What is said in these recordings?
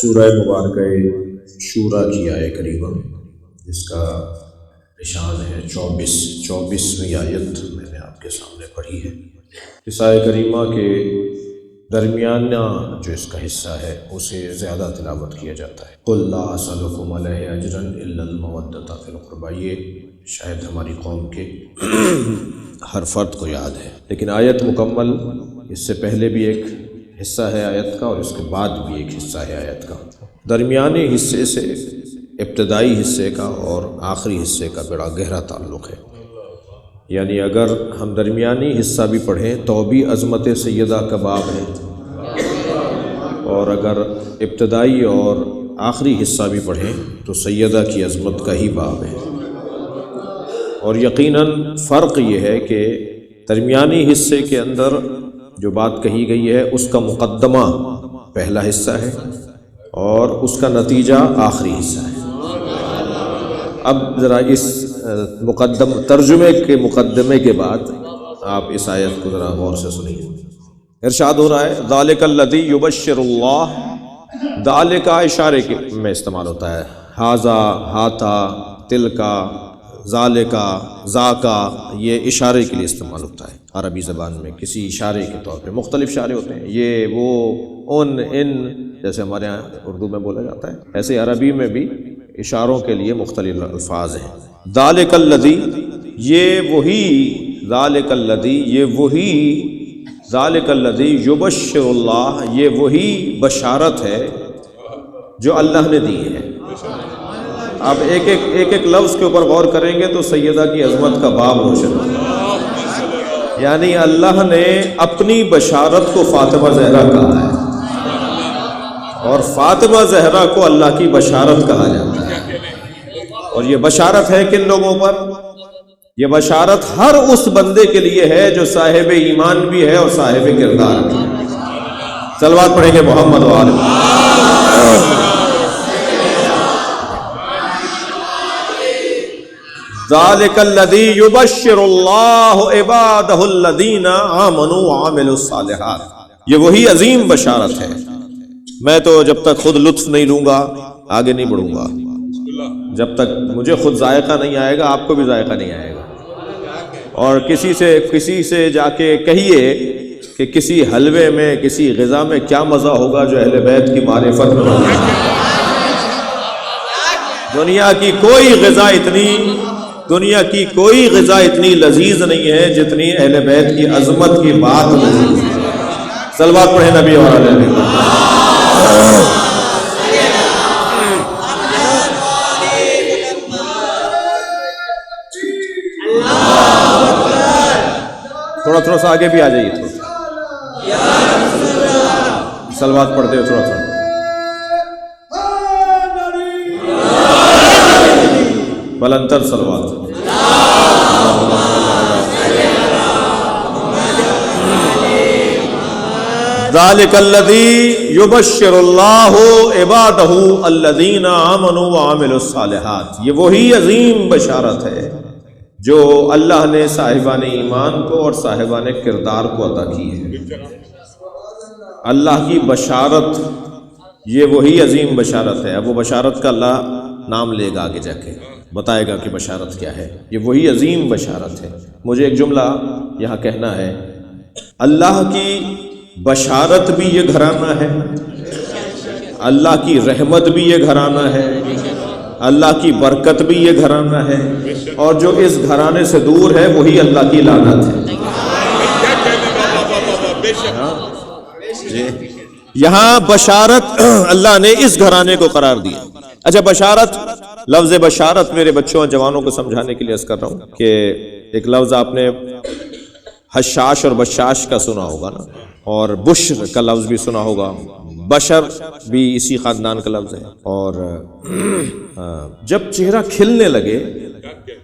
سورہ مبارکہ شورا کی آیہ کریمہ جس کا نشان ہے 24ویں آیت میں نے آپ کے سامنے پڑھی ہے۔ اس آیہ کریمہ کے درمیانہ جو اس کا حصہ ہے اسے زیادہ تلاوت کیا جاتا ہے۔ قُلْ لَا أَسْأَلُكُمْ عَلَيْهِ أَجْرًا إِلَّا الْمَوَدَّةَ فِي الْقُرْبَىٰ، یہ شاید ہماری قوم کے ہر فرد کو یاد ہے، لیکن آیت مکمل اس سے پہلے بھی ایک حصہ ہے آیت کا اور اس کے بعد بھی ایک حصہ ہے آیت کا۔ درمیانی حصے سے ابتدائی حصے کا اور آخری حصے کا بڑا گہرا تعلق ہے، یعنی اگر ہم درمیانی حصہ بھی پڑھیں تو بھی عظمت سیدہ کا باب ہے، اور اگر ابتدائی اور آخری حصہ بھی پڑھیں تو سیدہ کی عظمت کا ہی باب ہے۔ اور یقیناً فرق یہ ہے کہ درمیانی حصے کے اندر جو بات کہی گئی ہے اس کا مقدمہ پہلا حصہ ہے اور اس کا نتیجہ آخری حصہ ہے۔ اب ذرا اس ترجمے کے مقدمے کے بعد آپ اس آیت کو ذرا غور سے سنیے۔ ارشاد ہو رہا ہے ذالک الذی یبشر اللہ، ذالک اشارے کے میں استعمال ہوتا ہے، ھذا، ھاتا، تلکا، ذالکا، ذاکا، یہ اشارے کے لیے استعمال ہوتا ہے عربی زبان میں، کسی اشارے کے طور پہ مختلف اشارے ہوتے ہیں، یہ وہ ان ان جیسے ہمارے ہاں اردو میں بولا جاتا ہے، ایسے عربی میں بھی اشاروں کے لیے مختلف الفاظ ہیں۔ ذالک الذی، یہ وہی، ذالک الذی، یہ وہی، ذالک الذی یبشر اللہ، یہ وہی بشارت ہے جو اللہ نے دی ہے۔ اب ایک ایک لفظ کے اوپر غور کریں گے تو سیدہ کی عظمت کا باب روشن ہوگا۔ یعنی اللہ نے اپنی بشارت کو فاطمہ زہرا کہا ہے، اور فاطمہ زہرا کو اللہ کی بشارت کہا جاتا ہے۔ اور یہ بشارت ہے کن لوگوں پر؟ یہ بشارت ہر اس بندے کے لیے ہے جو صاحب ایمان بھی ہے اور صاحب کردار بھی ہے۔ صلوات پڑھیں گے محمد و آل محمد۔ ذالک الذی یبشر اللہ عبادہ الذین آمنوا وعملوا الصالحات، یہ وہی عظیم بشارت ہے۔ میں تو جب تک خود لطف نہیں لوں گا آگے نہیں بڑھوں گا، جب تک مجھے خود ذائقہ نہیں آئے گا آپ کو بھی ذائقہ نہیں آئے گا۔ اور کسی سے جا کے کہیے کہ کسی حلوے میں، کسی غذا میں کیا مزہ ہوگا جو اہل بیت کی معرفت میں ہوگا۔ دنیا کی کوئی غذا اتنی لذیذ نہیں ہے جتنی اہل بیت کی عظمت کی بات لذیذ ہے۔ صلوات پڑھیں نبی اور آل نبی۔ تھوڑا سا آگے بھی آ جائیے، صلوات پڑھتے ہو تھوڑا تھوڑا۔ بلندر صلوات۔ ذالک الذی یبشر اللہ عبادہ الذین آمنوا وعملوا الصالحات، یہ وہی عظیم بشارت ہے جو اللہ نے صاحبان ایمان کو اور صاحبان کردار کو عطا کی ہے۔ اللہ کی بشارت یہ وہی عظیم بشارت ہے۔ اب وہ بشارت کا اللہ نام لے گا آگے جا کے، بتائے گا کہ بشارت کیا ہے۔ یہ وہی عظیم بشارت ہے۔ مجھے ایک جملہ یہاں کہنا ہے، اللہ کی بشارت بھی یہ گھرانہ ہے، اللہ کی رحمت بھی یہ گھرانہ ہے، اللہ کی برکت بھی یہ گھرانہ ہے، اور جو اس گھرانے سے دور ہے وہی اللہ کی لعنت ہے۔ یہاں بشارت اللہ نے اس گھرانے کو قرار دیا۔ اچھا، بشارت، لفظ بشارت میرے بچوں اور جوانوں کو سمجھانے کے لیے عرض کر رہا ہوں کہ ایک لفظ آپ نے حشاش اور بشاش کا سنا ہوگا نا، اور بشر کا لفظ بھی سنا ہوگا، بشر بھی اسی خاندان کا لفظ ہے۔ اور جب چہرہ کھلنے لگے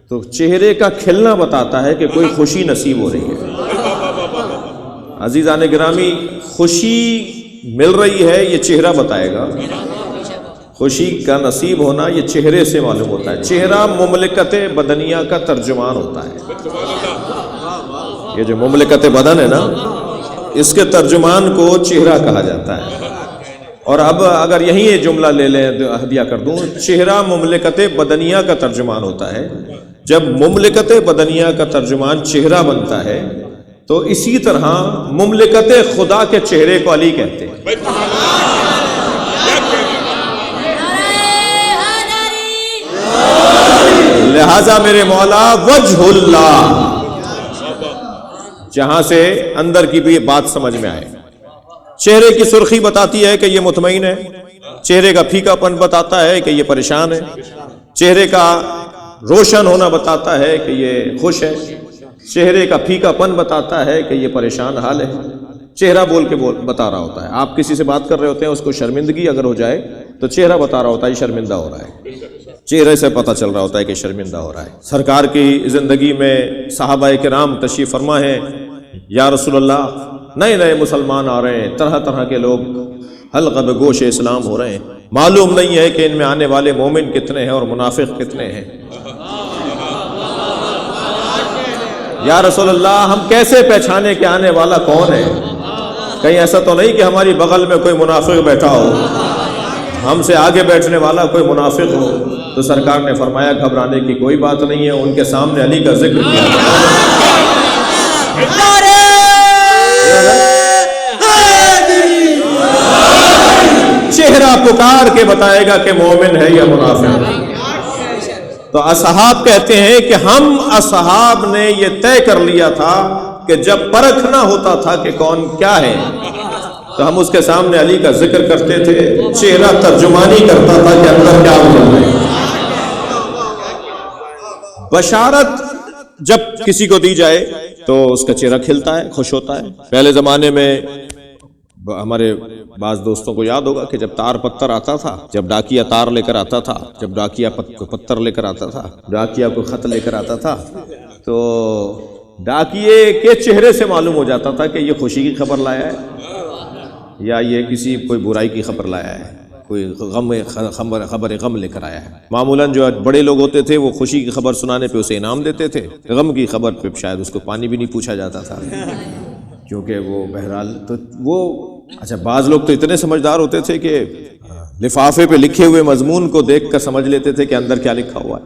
تو چہرے کا کھلنا بتاتا ہے کہ کوئی خوشی نصیب ہو رہی ہے۔ عزیزان گرامی، خوشی مل رہی ہے یہ چہرہ بتائے گا، خوشی کا نصیب ہونا یہ چہرے سے معلوم ہوتا ہے۔ چہرہ مملکت بدنیہ کا ترجمان ہوتا ہے۔ یہ جو مملکت بدن ہے نا، اس کے ترجمان کو چہرہ کہا جاتا ہے. اور اب اگر یہیں یہ جملہ لے لیں تو ہدیہ کر دوں، چہرہ مملکت بدنیہ کا ترجمان ہوتا ہے. جب مملکت بدنیہ کا ترجمان چہرہ بنتا ہے تو اسی طرح مملکت خدا کے چہرے کو علی کہتے ہیں. لہذا میرے مولا وجہ اللہ، جہاں سے اندر کی بھی بات سمجھ میں آئے. چہرے کی سرخی بتاتی ہے کہ یہ مطمئن ہے، چہرے کا پھیکا پن بتاتا ہے کہ یہ پریشان ہے، چہرے کا روشن ہونا بتاتا ہے کہ یہ خوش ہے، چہرے کا پھیکا پن بتاتا ہے کہ یہ پریشان حال ہے. چہرہ بول کے بتا رہا ہوتا ہے. آپ کسی سے بات کر رہے ہوتے ہیں، اس کو شرمندگی اگر ہو جائے تو چہرہ بتا رہا ہوتا ہے شرمندہ ہو رہا ہے. چہرے سے پتہ چل رہا ہوتا ہے کہ شرمندہ ہو رہا ہے. سرکار کی زندگی میں صحابہ کرام تشریف فرما ہیں. یا رسول اللہ، نئے نئے مسلمان آ رہے ہیں، طرح طرح کے لوگ حلقہ بے گوش اسلام ہو رہے ہیں، معلوم نہیں ہے کہ ان میں آنے والے مومن کتنے ہیں اور منافق کتنے ہیں. یا رسول اللہ، ہم کیسے پہچانے کہ آنے والا کون ہے؟ کہیں ایسا تو نہیں کہ ہماری بغل میں کوئی منافق بیٹھا ہو، ہم سے آگے بیٹھنے والا کوئی منافق ہو؟ تو سرکار نے فرمایا گھبرانے کی کوئی بات نہیں ہے. ان کے سامنے علی کا ذکر کیا. چہرہ پکار کے بتائے گا کہ مومن ہے یا منافق. تو اصحاب کہتے ہیں کہ ہم اصحاب نے یہ طے کر لیا تھا کہ جب پرکھنا ہوتا تھا کہ کون کیا ہے تو ہم اس کے سامنے علی کا ذکر کرتے تھے. چہرہ ترجمانی کرتا تھا کہ اندر کیا ہو رہا ہے. بشارت جب کسی کو دی جائے تو اس کا چہرہ کھلتا ہے، خوش ہوتا ہے. پہلے زمانے میں ہمارے بعض دوستوں کو یاد ہوگا کہ جب تار پتھر آتا تھا، جب ڈاکیا تار لے کر آتا تھا، جب ڈاکیا پتھر لے کر آتا تھا، ڈاکیا کو خط لے کر آتا تھا، تو ڈاکیے کے چہرے سے معلوم ہو جاتا تھا کہ یہ خوشی کی خبر لایا ہے یا یہ کسی کوئی برائی کی خبر لایا ہے، کوئی خبر غم لے کر آیا ہے. معمولاً جو بڑے لوگ ہوتے تھے وہ خوشی کی خبر سنانے پہ اسے انعام دیتے تھے، غم کی خبر پہ شاید اس کو پانی بھی نہیں پوچھا جاتا تھا، کیونکہ وہ بہرحال تو وہ اچھا بعض لوگ تو اتنے سمجھدار ہوتے تھے کہ لفافے پہ لکھے ہوئے مضمون کو دیکھ کر سمجھ لیتے تھے کہ اندر کیا لکھا ہوا ہے.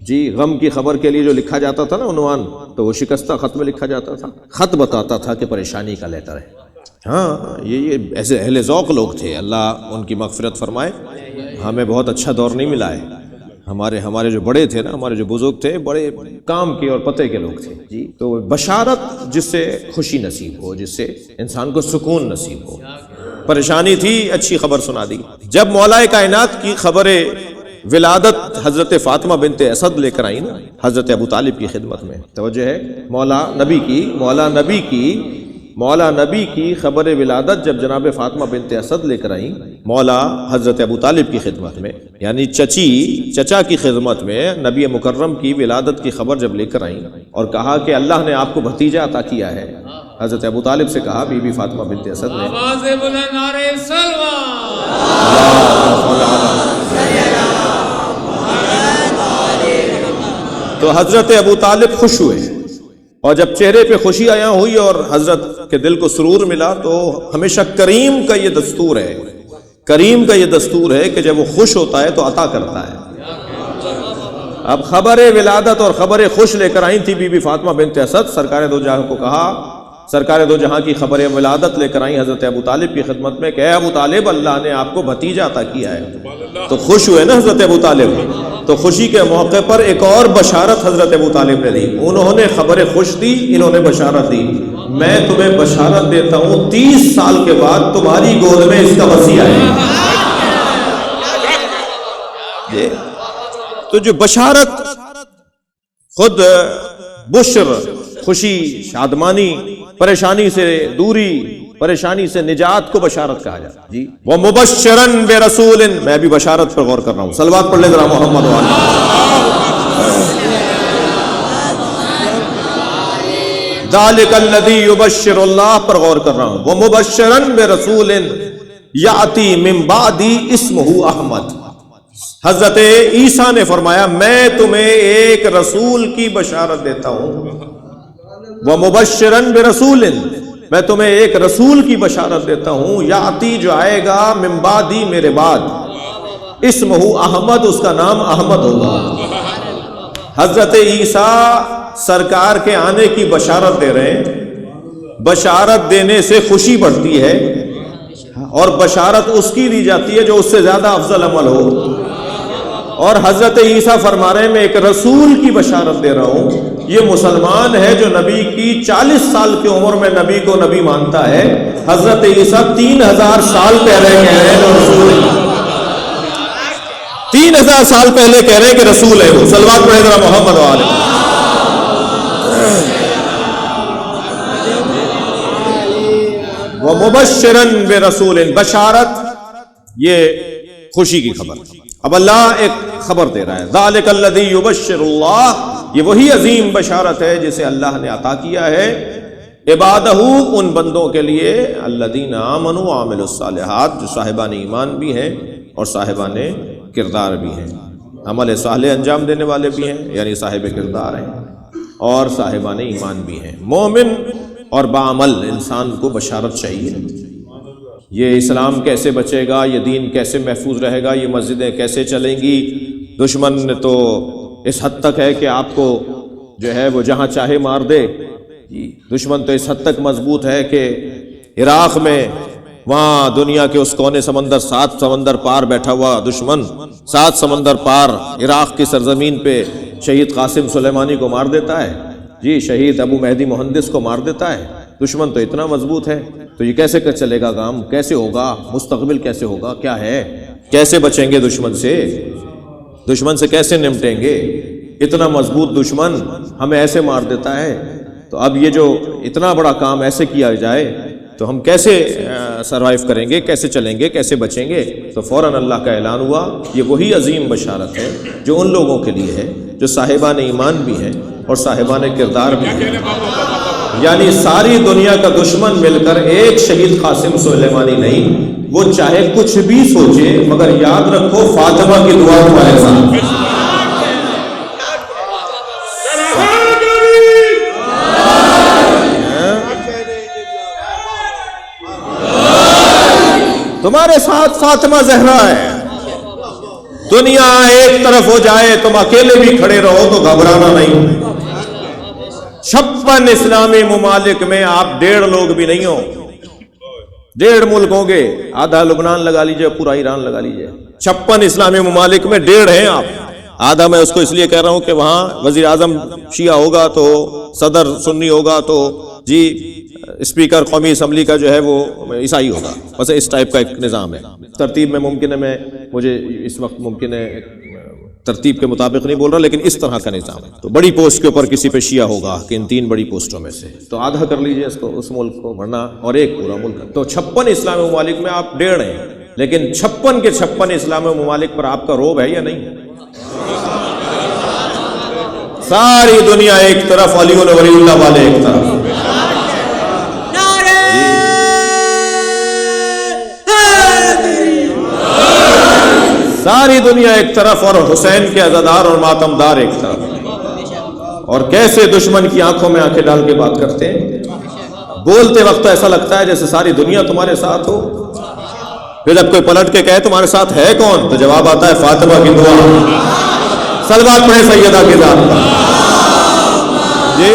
جی غم کی خبر کے لیے جو لکھا جاتا تھا نا عنوان، تو وہ شکستہ خط میں لکھا جاتا تھا. خط بتاتا تھا کہ پریشانی کا لیٹر ہے. ہاں یہ ایسے اہل ذوق لوگ تھے، اللہ ان کی مغفرت فرمائے. ہمیں بہت اچھا دور نہیں ملا ہے. ہمارے جو بڑے تھے نا، ہمارے جو بزرگ تھے، بڑے کام کے اور پتے کے لوگ تھے. جی تو بشارت جس سے خوشی نصیب ہو، جس سے انسان کو سکون نصیب ہو. پریشانی تھی، اچھی خبر سنا دی. جب مولا کائنات کی خبر ولادت حضرت فاطمہ بنت اسد لے کر آئی نا حضرت ابو طالب کی خدمت میں، توجہ ہے، مولا نبی کی خبر ولادت جب جناب فاطمہ بنت اسد لے کر آئیں مولا حضرت ابو طالب کی خدمت میں، یعنی چچا کی خدمت میں نبی مکرم کی ولادت کی خبر جب لے کر آئیں اور کہا کہ اللہ نے آپ کو بھتیجا عطا کیا ہے. حضرت ابو طالب سے کہا، بی بی فاطمہ بنت اسد نے، آواز بلند نعرہ تو حضرت ابو طالب خوش ہوئے. اور جب چہرے پہ خوشی آیا ہوئی اور حضرت کے دل کو سرور ملا، تو ہمیشہ کریم کا یہ دستور ہے کہ جب وہ خوش ہوتا ہے تو عطا کرتا ہے. اب خبر ولادت اور خبر خوش لے کر آئی تھی بی بی فاطمہ بنت اسد. سرکار دو جہاں کو کہا، سرکار دو جہاں کی خبر ولادت لے کر آئی حضرت ابو طالب کی خدمت میں کہ اے ابو طالب، اللہ نے آپ کو بھتیجا عطا کیا ہے. تو خوش ہوئے نا حضرت ابو طالب. تو خوشی کے موقع پر ایک اور بشارت حضرت ابو طالب نے دی. انہوں نے خبر خوش دی، انہوں نے بشارت دی. میں تمہیں بشارت دیتا ہوں 30 سال کے بعد تمہاری گود میں اس کا مسیح آئے گا. تو جو بشارت خود بشر، خوشی، شادمانی، پریشانی سے دوری، پریشانی سے نجات کو بشارت کہا جاتا ہے. جی وَمُبَشِّرًا بِرَسُولٍ، میں بھی بشارت پر غور کر رہا ہوں. صلوات پڑھ لیں ذرا محمد وعلی. ذَلِكَ الَّذِي يُبَشِّرُ اللہ پر غور کر رہا ہوں. وَمُبَشِّرًا بِرَسُولٍ يَأْتِي مِن بَعْدِي اسْمُهُ احمد. حضرت عیسیٰ نے فرمایا، میں تمہیں ایک رسول کی بشارت دیتا ہوں وَمُبَشِّرًا بِرَسُولٍ، میں تمہیں ایک رسول کی بشارت دیتا ہوں، یاتی جو آئے گا من بعدی، میرے بعد، اسمہ احمد، اس کا نام احمد ہوگا۔ حضرت عیسیٰ سرکار کے آنے کی بشارت دے رہے ہیں۔ بشارت دینے سے خوشی بڑھتی ہے، اور بشارت اس کی دی جاتی ہے جو اس سے زیادہ افضل عمل ہو۔ اور حضرت عیسیٰ فرما رہے ہیں میں ایک رسول کی بشارت دے رہا ہوں، یہ مسلمان ہے جو نبی کی 40 سال کی عمر میں نبی کو نبی مانتا ہے، حضرت عیسیٰ 3000 سال پہلے کہہ رہے ہیں جو رسول ہے، 3000 سال پہلے کہہ رہے ہیں کہ رسول ہے وہ۔ صلوات پڑھیں ذرا محمد وآلہ۔ وَمُبَشِّرًا بِرَسُولٍ، بشارت یہ خوشی کی خبر۔ اب اللہ ایک خبر دے رہا ہے، ذَلِكَ الَّذِي يُبَشِّرُ اللَّهُ، یہ وہی عظیم بشارت ہے جسے اللہ نے عطا کیا ہے عبادہ، ان بندوں کے لیے، الذین آمنوا وعملوا الصالحات، جو صاحبان ایمان بھی ہیں اور صاحبان کردار بھی ہیں، عمل صالح انجام دینے والے بھی ہیں، یعنی صاحب کردار ہیں، اور صاحبان ایمان بھی ہیں۔ مومن اور بعمل انسان کو بشارت چاہیے، یہ اسلام کیسے بچے گا، یہ دین کیسے محفوظ رہے گا، یہ مسجدیں کیسے چلیں گی۔ دشمن تو اس حد تک ہے کہ آپ کو جو ہے وہ جہاں چاہے مار دے، دشمن تو اس حد تک مضبوط ہے کہ عراق میں، وہاں دنیا کے اس کونے سمندر، 7 سمندر پار بیٹھا ہوا دشمن، 7 سمندر پار عراق کی سرزمین پہ شہید قاسم سلیمانی کو مار دیتا ہے، جی شہید ابو مہدی مہندس کو مار دیتا ہے۔ دشمن تو اتنا مضبوط ہے، تو یہ کیسے چلے گا کام، کیسے ہوگا، مستقبل کیسے ہوگا، کیا ہے، کیسے بچیں گے دشمن سے، دشمن سے کیسے نمٹیں گے؟ اتنا مضبوط دشمن ہمیں ایسے مار دیتا ہے، تو اب یہ جو اتنا بڑا کام ایسے کیا جائے تو ہم کیسے سروائیو کریں گے، کیسے چلیں گے، کیسے بچیں گے؟ تو فوراً اللہ کا اعلان ہوا، یہ وہی عظیم بشارت ہے جو ان لوگوں کے لیے ہے جو صاحبان ایمان بھی ہیں اور صاحبان کردار بھی ہیں۔ یعنی ساری دنیا کا دشمن مل کر ایک شہید قاسم سلیمانی نہیں، وہ چاہے کچھ بھی سوچے، مگر یاد رکھو فاطمہ کی دعا تمہارے ساتھ۔ تمہارے ساتھ فاطمہ زہرا ہے۔ دنیا ایک طرف ہو جائے، تم اکیلے بھی کھڑے رہو تو گھبرانا نہیں۔ 56 اسلامی ممالک میں آپ 1.5 لوگ بھی نہیں ہو، 1.5 ملک ہوں گے، آدھا لبنان لگا لیجئے، پورا ایران لگا لیجئے، 56 اسلامی ممالک میں 1.5 ہیں آپ۔ آدھا میں اس کو اس لیے کہہ رہا ہوں کہ وہاں وزیر اعظم شیعہ ہوگا تو صدر سنی ہوگا تو جی اسپیکر قومی اسمبلی کا جو ہے وہ عیسائی ہوگا، بس اس ٹائپ کا ایک نظام ہے۔ ترتیب میں ممکن ہے، مجھے اس وقت ممکن ہے ترتیب کے مطابق نہیں بول رہا، لیکن اس طرح کا نظام ہے۔ تو بڑی پوسٹ کے اوپر کسی پہ شیعہ ہوگا کہ ان 3 بڑی پوسٹوں میں سے، تو آدھا کر لیجئے اس کو، اس ملک کو، ورنہ اور ایک پورا ملک۔ تو 56 اسلامی ممالک میں آپ 1.5 ہیں، لیکن 56 کے 56 اسلامی ممالک پر آپ کا روب ہے یا نہیں؟ ساری دنیا ایک طرف، علی ولی اللہ والے ایک طرف، ساری دنیا ایک طرف، اور حسین کے عزادار اور ماتمدار ایک طرف۔ اور کیسے دشمن کی آنکھوں میں آنکھیں ڈال کے بات کرتے ہیں، بولتے وقت ایسا لگتا ہے جیسے ساری دنیا تمہارے ساتھ ہو، پھر جب کوئی پلٹ کے کہے تمہارے ساتھ ہے کون، تو جواب آتا ہے فاطمہ کی دعا۔ صلوات پڑھیں سیدہ کی ذات پر۔ جی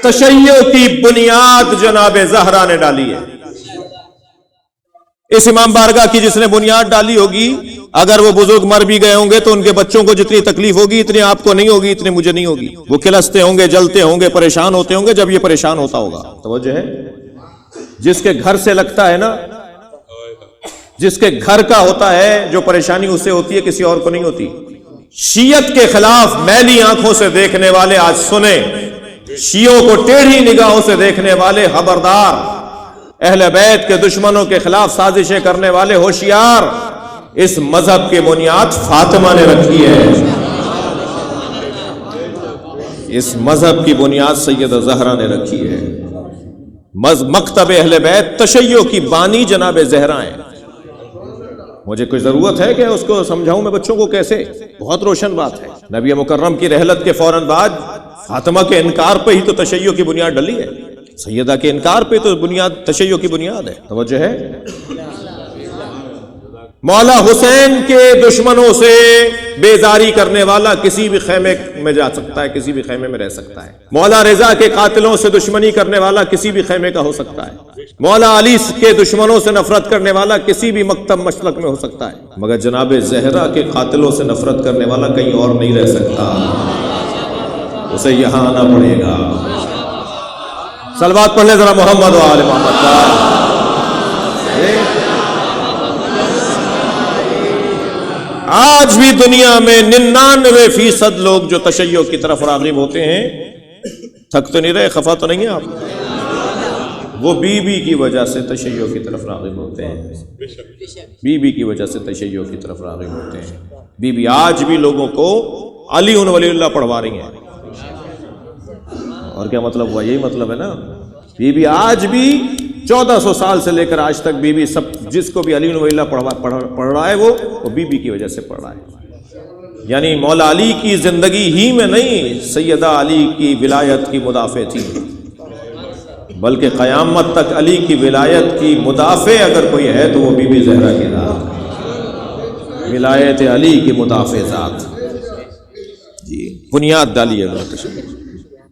تشیع کی بنیاد جناب زہرا نے ڈالی ہے۔ اس امام بارگاہ کی جس نے بنیاد ڈالی ہوگی، اگر وہ بزرگ مر بھی گئے ہوں گے تو ان کے بچوں کو جتنی تکلیف ہوگی اتنی آپ کو نہیں ہوگی، اتنی مجھے نہیں ہوگی۔ وہ کھلستے ہوں گے، جلتے ہوں گے، پریشان ہوتے ہوں گے جب یہ پریشان ہوتا ہوگا۔ توجہ ہے، جس کے گھر سے لگتا ہے نا، جس کے گھر کا ہوتا ہے، جو پریشانی اسے ہوتی ہے، کسی اور کو نہیں ہوتی۔ شیعت کے خلاف میلی آنکھوں سے دیکھنے والے آج سنیں، شیعوں کو ٹیڑھی نگاہوں سے دیکھنے والے خبردار، اہل بیت کے دشمنوں کے خلاف سازشیں کرنے والے ہوشیار، اس مذہب کی بنیاد فاطمہ نے رکھی ہے، اس مذہب کی بنیاد سیدہ زہرا نے رکھی ہے۔ مکتب اہل بیت تشیع کی بانی جناب زہرا ہیں۔ مجھے کوئی ضرورت ہے کہ اس کو سمجھاؤں میں بچوں کو کیسے؟ بہت روشن بات ہے۔ نبی مکرم کی رحلت کے فوراً بعد فاطمہ کے انکار پہ ہی تو تشیع کی بنیاد ڈلی ہے، سیدہ کے انکار پہ تو بنیاد تشیع کی بنیاد ہے. توجہ ہے. مولا حسین کے دشمنوں سے بیزاری کرنے والا کسی بھی خیمے میں جا سکتا ہے، کسی بھی خیمے میں رہ سکتا ہے. مولا رضا کے قاتلوں سے دشمنی کرنے والا کسی بھی خیمے کا ہو سکتا ہے. مولا علی کے دشمنوں سے نفرت کرنے والا کسی بھی مکتب مشرق میں ہو سکتا ہے، مگر جناب زہرا کے قاتلوں سے نفرت کرنے والا کہیں اور نہیں رہ سکتا، اسے یہاں آنا پڑے گا. صلوات پڑھ لیں ذرا محمد و آل محمد کا. آج بھی دنیا میں 99% لوگ جو تشیع کی طرف راغب ہوتے ہیں، تھک تو نہیں رہے، خفا تو نہیں ہیں آپ؟ وہ بی بی کی وجہ سے تشیع کی طرف راغب ہوتے ہیں، بی بی کی وجہ سے تشیع کی طرف راغب ہوتے ہیں. بی بی آج بھی لوگوں کو علی ولی اللہ پڑھوا رہی ہیں. اور کیا مطلب ہوا؟ یہی مطلب ہے نا. بی بی آج بھی 1400 سال سے لے کر آج تک بی بی سب جس کو بھی علی ولی اللہ پڑھ رہا ہے وہ بی بی کی وجہ سے پڑھ رہا ہے. یعنی مولا علی کی زندگی ہی میں نہیں، سیدہ علی کی ولایت کی مدافع تھی، بلکہ قیامت تک علی کی ولایت کی مدافع اگر کوئی ہے تو وہ بی بی زہرا کی ذات، ولایت علی کی مدافع ذات. جی بنیاد ڈالی ہے.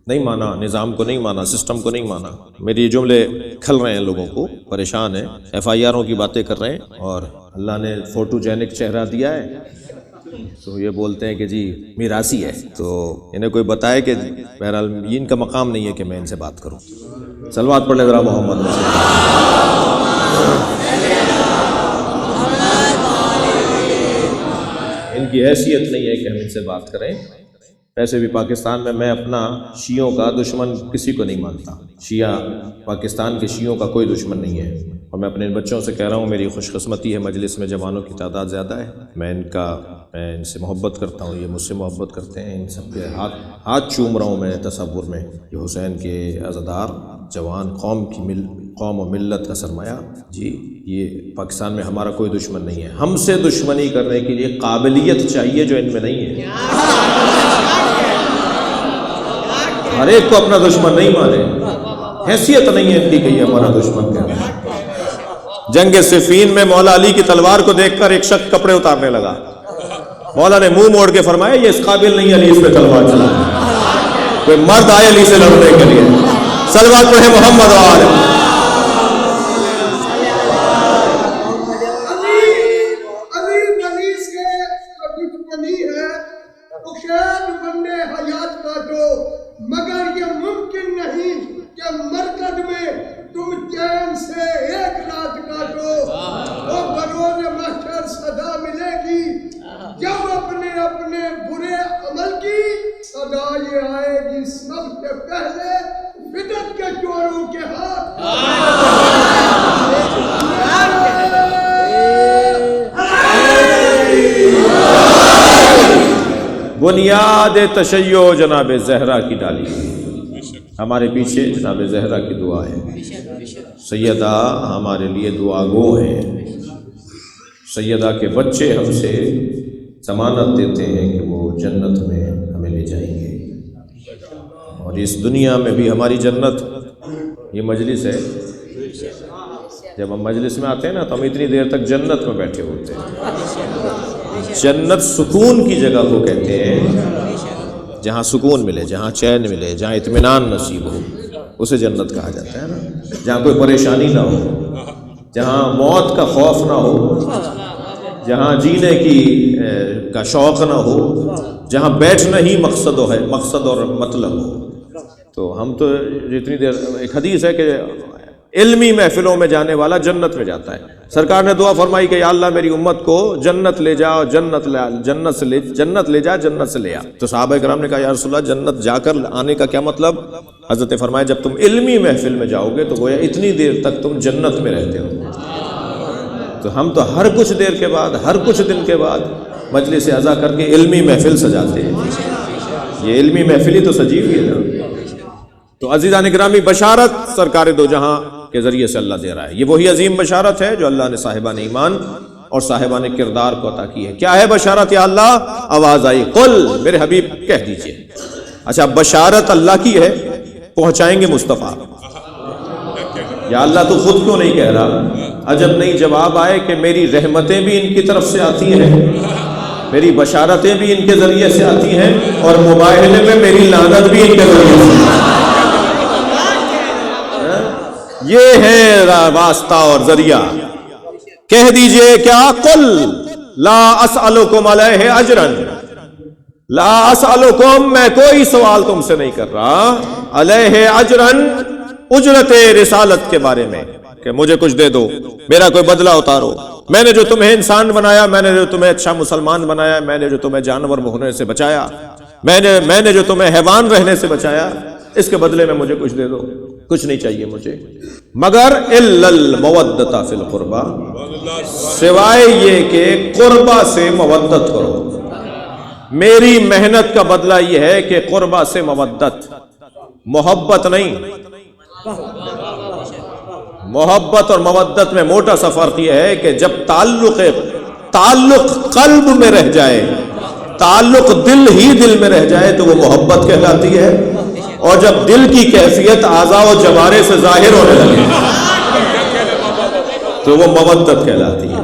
نہیں مانا، نظام کو نہیں مانا، سسٹم کو نہیں مانا. میری جملے کھل رہے ہیں، لوگوں کو پریشان ہیں، ایف آئی آروں کی باتیں کر رہے ہیں، اور اللہ نے فوٹوجینک چہرہ دیا ہے تو یہ بولتے ہیں کہ جی میراثی ہے. تو انہیں کوئی بتائے کہ بہرحال ان کا مقام نہیں ہے کہ میں ان سے بات کروں. صلوات پڑھ لیں ذرا محمد. ان کی حیثیت نہیں ہے کہ ہم ان سے بات کریں. ویسے بھی پاکستان میں اپنا شیعوں کا دشمن کسی کو نہیں مانتا. شیعہ پاکستان کے شیعوں کا کوئی دشمن نہیں ہے. اور میں اپنے بچوں سے کہہ رہا ہوں، میری خوش قسمتی ہے مجلس میں جوانوں کی تعداد زیادہ ہے. میں ان سے محبت کرتا ہوں، یہ مجھ سے محبت کرتے ہیں. ان سب کے ہاتھ چوم رہا ہوں میں تصور میں. یہ حسین کے عزادار جوان، قوم و ملت کا سرمایہ. جی یہ پاکستان میں ہمارا کوئی دشمن نہیں ہے. ہم سے دشمنی کرنے کے لیے قابلیت چاہیے جو ان میں نہیں ہے. ہر ایک کو اپنا دشمن نہیں مانے، حیثیت نہیں ہے ان کی کہ یہ ہمارا دشمن کہنا ہے. جنگ صفین میں مولا علی کی تلوار کو دیکھ کر ایک شخص کپڑے اتارنے لگا. مولا نے منہ موڑ کے فرمایا یہ اس قابل نہیں علی اس پہ تلوار چلانے. کوئی مرد آئے علی سے لڑنے کے لیے. صلوات پڑھے محمد وآلہ. مگر یہ ممکن نہیں کہ مرکز میں تم چین سے ایک رات کاٹو. وہ بروز محشر صدا ملے گی جب اپنے اپنے برے عمل کی صدا یہ آئے گی سب سے پہلے بدعت کے چوروں کے ہاتھ. بنیاد تشیع جناب زہرا کی ڈالی. ہمارے پیچھے جناب زہرا کی دعا ہے. سیدہ ہمارے لیے دعا گو ہیں. سیدہ کے بچے ہم سے ضمانت دیتے ہیں کہ وہ جنت میں ہمیں لے جائیں گے. اور اس دنیا میں بھی ہماری جنت یہ مجلس ہے. جب ہم مجلس میں آتے ہیں نا تو ہم اتنی دیر تک جنت میں بیٹھے ہوتے ہیں. جنت سکون کی جگہ کو کہتے ہیں، جہاں سکون ملے، جہاں چین ملے، جہاں اطمینان نصیب ہو، اسے جنت کہا جاتا ہے نا. جہاں کوئی پریشانی نہ ہو، جہاں موت کا خوف نہ ہو، جہاں جینے کا شوق نہ ہو، جہاں بیٹھنا ہی مقصد اور مطلب ہو. تو ہم تو جتنی دیر، ایک حدیث ہے کہ علمی محفلوں میں جانے والا جنت میں جاتا ہے. سرکار نے دعا فرمائی کہ یا اللہ میری امت کو جنت لے جا، جنت لے جا، جنت سے لے آ. تو صحابہ کرام نے کہا یا رسول اللہ جنت جا کر آنے کا کیا مطلب؟ حضرت فرمایا جب تم علمی محفل میں جاؤ گے تو گویا اتنی دیر تک تم جنت میں رہتے ہو. تو ہم تو ہر کچھ دیر کے بعد، ہر کچھ دن کے بعد مجلس عزا کر کے علمی محفل سجاتے ہیں. یہ علمی محفل ہی تو سجی ہوئی ہے نا. تو عزیزان گرامی، بشارت سرکار دو جہاں کے ذریعے سے اللہ دے رہا ہے. یہ وہی عظیم بشارت ہے جو اللہ نے صاحبان ایمان اور صاحبان کردار کو عطا کی ہے۔ کیا ہے بشارت یا اللہ؟ آواز آئی قل، میرے حبیب کہہ دیجئے۔ اچھا بشارت اللہ کی ہے، پہنچائیں گے مصطفیٰ۔ یا اللہ تو خود کیوں نہیں کہہ رہا؟ عجب نہیں جواب آئے کہ میری رحمتیں بھی ان کی طرف سے آتی ہیں، میری بشارتیں بھی ان کے ذریعے سے آتی ہیں، اور مباہلے میں میری لعنت بھی ان کے ذریعے سے۔ یہ ہے واسطہ اور ذریعہ۔ کہہ دیجئے کیا؟ قل لا اسألکم علیہ اجرا، لا اسألکم، میں کوئی سوال تم سے نہیں کر رہا، علیہ اجرا، اجرت رسالت کے بارے میں، کہ مجھے کچھ دے دو، میرا کوئی بدلہ اتارو، میں نے جو تمہیں انسان بنایا، میں نے جو تمہیں اچھا مسلمان بنایا، میں نے جو تمہیں جانور ہونے سے بچایا، میں نے جو تمہیں حیوان رہنے سے بچایا، اس کے بدلے میں مجھے کچھ دے دو، کچھ نہیں چاہیے مجھے، مگر الا المودۃ فی القربى، سوائے یہ کہ قربہ سے مودت کرو۔ میری محنت کا بدلہ یہ ہے کہ قربہ سے مودت، محبت نہیں۔ محبت اور مودت میں موٹا سا فرق یہ ہے کہ جب تعلق قلب میں رہ جائے، تعلق دل ہی دل میں رہ جائے تو وہ محبت کہلاتی ہے، اور جب دل کی کیفیت اعضاء و جوارے سے ظاہر ہونے لگے تو وہ مودت کہلاتی ہے۔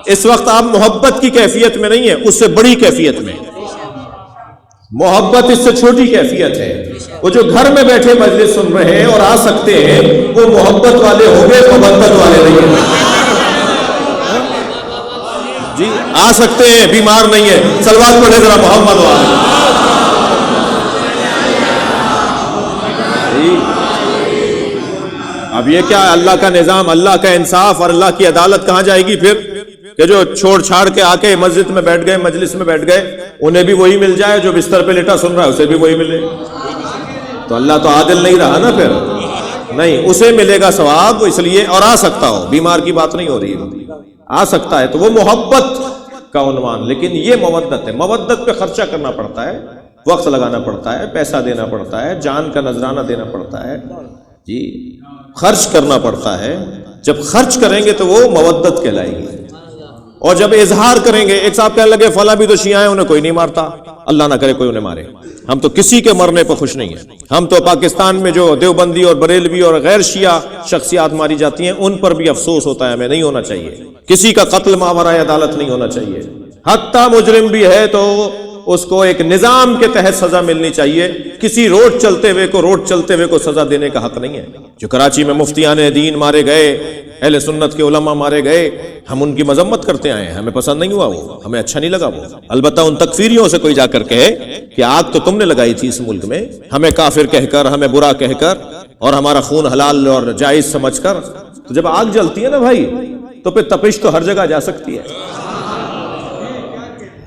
اس وقت آپ محبت کی کیفیت میں نہیں ہیں، اس سے بڑی کیفیت میں۔ محبت اس سے چھوٹی کیفیت ہے۔ وہ جو گھر میں بیٹھے مجلس سن رہے ہیں اور آ سکتے ہیں، وہ محبت والے ہوں گے، مودت والے نہیں ہیں۔ جی آ سکتے ہیں، بیمار نہیں ہے، صلوات پڑھے ذرا محمد والے۔ اب یہ کیا ہے؟ اللہ کا نظام، اللہ کا انصاف اور اللہ کی عدالت کہاں جائے گی پھر؟ کہ جو چھوڑ چھاڑ کے آ کے مسجد میں بیٹھ گئے، مجلس میں بیٹھ گئے، انہیں بھی وہی مل جائے، جو بستر پہ لیٹا سن رہا ہے اسے بھی وہی ملے، تو اللہ تو عادل نہیں رہا نا پھر۔ نہیں، اسے ملے گا ثواب، اس لیے، اور آ سکتا ہو، بیمار کی بات نہیں ہو رہی ہے، آ سکتا ہے، تو وہ محبت کا عنوان۔ لیکن یہ مودت ہے۔ مودت پہ خرچہ کرنا پڑتا ہے، وقت لگانا پڑتا ہے، پیسہ دینا پڑتا ہے، جان کا نذرانہ دینا پڑتا ہے، جی خرچ کرنا پڑتا ہے۔ جب خرچ کریں گے تو وہ مودت کہلائے گی، اور جب اظہار کریں گے، ایک صاحب کہنے لگے فلاں بھی تو شیعہ ہیں، انہیں کوئی نہیں مارتا، اللہ نہ کرے کوئی انہیں مارے، ہم تو کسی کے مرنے پر خوش نہیں ہیں، ہم تو پاکستان میں جو دیوبندی اور بریلوی اور غیر شیعہ شخصیات ماری جاتی ہیں ان پر بھی افسوس ہوتا ہے، ہمیں نہیں ہونا چاہیے، کسی کا قتل ماورائے عدالت نہیں ہونا چاہیے، حتیٰ مجرم بھی ہے تو اس کو ایک نظام کے تحت سزا ملنی چاہیے، کسی روڈ چلتے ہوئے کو سزا دینے کا حق نہیں ہے۔ جو کراچی میں مفتیان دین مارے گئے، اہل سنت کے علماء مارے گئے، ہم ان کی مذمت کرتے آئے ہیں، ہمیں پسند نہیں ہوا، وہ ہمیں اچھا نہیں لگا وہ۔ البتہ ان تکفیریوں سے کوئی جا کر کہے کہ آگ تو تم نے لگائی تھی اس ملک میں، ہمیں کافر کہہ کر، ہمیں برا کہہ کر، اور ہمارا خون حلال اور جائز سمجھ کر، تو جب آگ جلتی ہے نا بھائی، تو پھر تپش تو ہر جگہ جا سکتی ہے،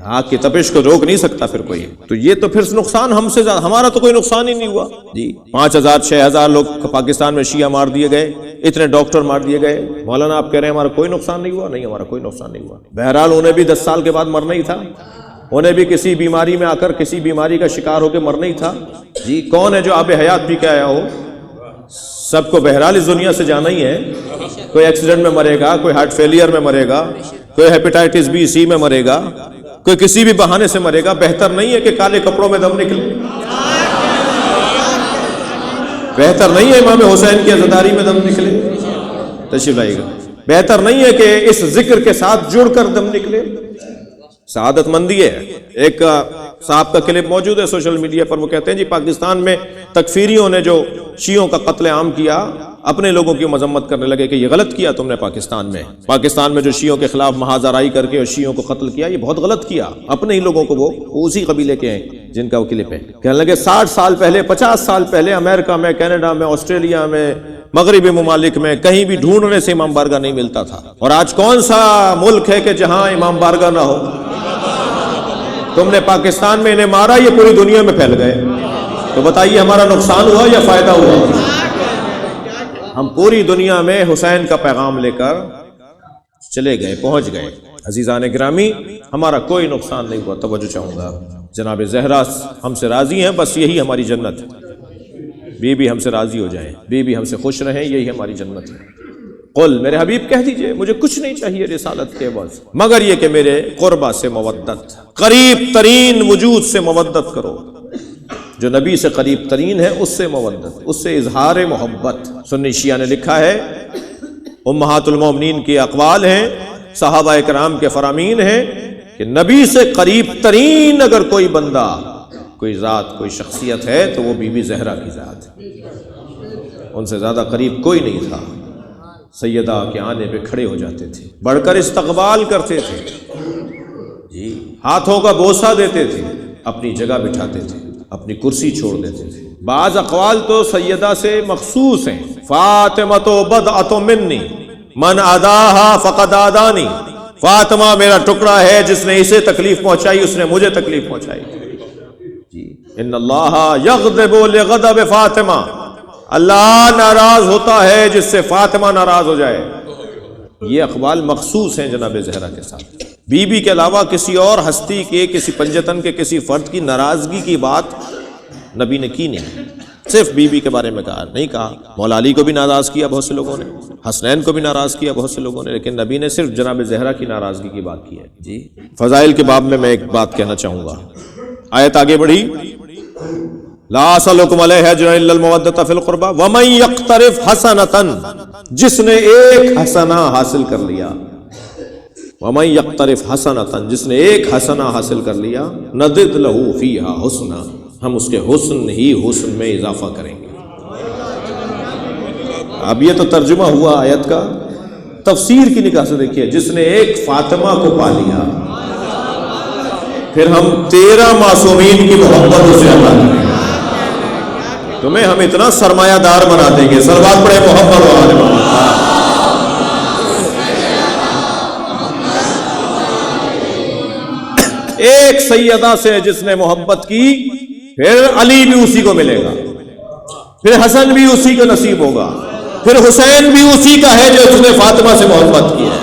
آگ کی تپش کو روک نہیں سکتا پھر کوئی۔ تو یہ تو پھر نقصان ہم سے زیادہ، ہمارا تو کوئی نقصان ہی نہیں ہوا جی۔ 5000 6000 لوگ پاکستان میں شیعہ مار دیے گئے، اتنے ڈاکٹر مار دیے گئے، مولانا آپ کہہ رہے ہیں ہمارا کوئی نقصان نہیں ہوا؟ نہیں، ہمارا کوئی نقصان نہیں ہوا۔ بہرحال انہیں بھی 10 سال کے بعد مرنا ہی تھا، انہیں بھی کسی بیماری میں آ کر کسی بیماری کا شکار ہو کے مرنا ہی تھا جی۔ کون ہے جو آب حیات پی کے آیا ہو؟ سب کو بہرحال اس دنیا سے جانا ہی ہے، کوئی ایکسیڈنٹ میں مرے گا، کوئی ہارٹ فیلئر میں مرے گا، کوئی ہیپیٹائٹس بی سی میں مرے گا، کوئی کسی بھی بہانے سے مرے گا۔ بہتر نہیں ہے کہ کالے کپڑوں میں دم نکلے، بہتر نہیں ہے امام حسین کی عزاداری میں دم نکلے، تشریف لائیے گا، بہتر نہیں ہے کہ اس ذکر کے ساتھ جڑ کر دم نکلے، سعادت مندی ہے۔ ایک صاحب کا کلپ موجود ہے سوشل میڈیا پر، وہ کہتے ہیں جی پاکستان میں تکفیریوں نے جو شیعوں کا قتل عام کیا، اپنے لوگوں کی مذمت کرنے لگے کہ یہ غلط کیا تم نے پاکستان میں جو شیعوں کے خلاف محاذ آرائی کر کے اور شیعوں کو قتل کیا، یہ بہت غلط کیا، اپنے ہی لوگوں کو، وہ اسی قبیلے کے ہیں جن کا وہ کلپ ہے۔ کہنے لگے 60 سال پہلے، 50 سال پہلے امریکہ میں، کینیڈا میں، آسٹریلیا میں، مغربی ممالک میں کہیں بھی ڈھونڈنے سے امام بارگاہ نہیں ملتا تھا، اور آج کون سا ملک ہے کہ جہاں امام بارگاہ نہ ہو؟ تم نے پاکستان میں انہیں مارا، یہ پوری دنیا میں پھیل گئے، تو بتائیے ہمارا نقصان ہوا یا فائدہ ہوا؟ ہم پوری دنیا میں حسین کا پیغام لے کر چلے گئے، پہنچ گئے۔ عزیزان گرامی، ہمارا کوئی نقصان نہیں ہوا۔ توجہ چاہوں گا، جناب زہرا ہم سے راضی ہیں، بس یہی ہماری جنت ہے، بی بی ہم سے راضی ہو جائیں، بی بی ہم سے خوش رہیں، یہی ہماری جنت ہے۔ قل میرے حبیب کہہ دیجئے مجھے کچھ نہیں چاہیے رسالت کے عوض مگر یہ کہ میرے قربا سے مودت، قریب ترین وجود سے مودت کرو، جو نبی سے قریب ترین ہے اس سے مودت، اس سے اظہار محبت۔ سنی شیعہ نے لکھا ہے امہات المومنین کی اقوال ہیں، صحابہ کرام کے فرامین ہیں کہ نبی سے قریب ترین اگر کوئی بندہ، کوئی ذات، کوئی شخصیت ہے تو وہ بی بی زہرا کی ذات ہے، ان سے زیادہ قریب کوئی نہیں تھا۔ سیدہ کے آنے پہ کھڑے ہو جاتے تھے، بڑھ کر استقبال کرتے تھے، جی ہاتھوں کا بوسہ دیتے تھے، اپنی جگہ بٹھاتے تھے، اپنی کرسی چھوڑ دیتے تھے۔ بعض اقوال تو سیدہ سے مخصوص ہیں، فاطمہ بدعۃ منی من عداہا فقد عدانی، فاطمہ میرا ٹکڑا ہے، جس نے اسے تکلیف پہنچائی اس نے مجھے تکلیف پہنچائی۔ جی ان اللہ یغضب لغضب فاطمہ، اللہ ناراض ہوتا ہے جس سے فاطمہ ناراض ہو جائے۔ یہ اقوال مخصوص ہیں جناب زہرا کے ساتھ، بی بی کے علاوہ کسی اور ہستی کے، کسی پنجتن کے کسی فرد کی ناراضگی کی بات نبی نے کی نہیں، صرف بی بی کے بارے میں کہا، نہیں کہا۔ مولا علی کو بھی ناراض کیا بہت سے لوگوں نے، حسنین کو بھی ناراض کیا بہت سے لوگوں نے، لیکن نبی نے صرف جناب زہرا کی ناراضگی کی بات کی ہے۔ جی فضائل کے باب میں ایک بات کہنا چاہوں گا، آیت آگے بڑھی، لا اسألکم علیہ اجرا الا المودۃ فی القربى ومن یقترف حسنۃ، جس نے ایک حسنہ حاصل کر لیا، ومن یقترف حسنۃ، جس نے ایک حسنہ حاصل کر لیا، نزد لہ فیہا حسنا، ہم اس کے حسن ہی حسن میں اضافہ کریں گے۔ اب یہ تو ترجمہ ہوا آیت کا، تفسیر کی نگاہ سے دیکھیے، جس نے ایک فاطمہ کو پا لیا پھر ہم 13 معصومین کی محبت اسے عطا کریں گے، تمہیں ہم اتنا سرمایہ دار بنا دیں گے۔ صلوات پڑھے محمد و آل محمد۔ ایک سیدہ سے جس نے محبت کی، پھر علی بھی اسی کو ملے گا، پھر حسن بھی اسی کو نصیب ہوگا، پھر حسین بھی اسی کا ہے جو اس نے فاطمہ سے محبت کی ہے،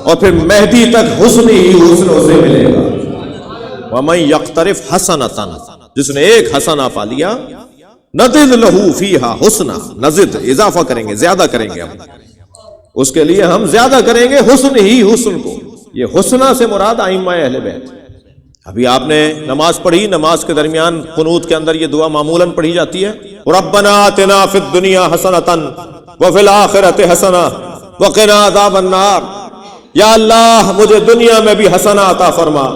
اور پھر مہدی تک حسن ہی حسن اسے ملے گا۔ وَمَن يَقْتَرِفْ حَسَنَةً، جس نے ایک حسنہ پا لیا، نَزِدْ لَهُ فِيهَا حُسْنًا، نزد اضافہ کریں گے، زیادہ کریں گے، ہم اس کے لیے ہم زیادہ کریں گے حسن ہی حسن کو۔ یہ حسنہ سے مراد ائمہ اہل بیت۔ ابھی آپ نے نماز پڑھی، نماز کے درمیان قنوت کے اندر یہ دعا معمولاً پڑھی جاتی ہے، ربنا آتنا فی الدنیا حسنۃ وفی الآخرۃ حسنہ وقنا عذاب النار، یا اللہ مجھے دنیا میں بھی حسنہ عطا فرما۔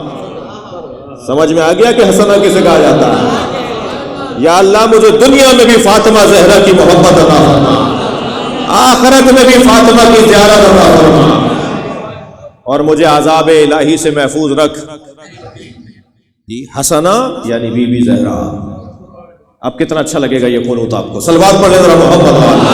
سمجھ میں آ گیا کہ حسنہ کسے کہا جاتا ہے؟ یا اللہ مجھے دنیا میں بھی فاطمہ زہرا کی محبت عطا فرما، آخرت میں بھی فاطمہ کی زیارت عطا فرما، اور مجھے عذاب الہی سے محفوظ رکھ۔ جی حسنہ یعنی بی بی زہرا۔ اب کتنا اچھا لگے گا یہ قنوت آپ کو، صلوات پڑھ لیں ذرا محمد والے۔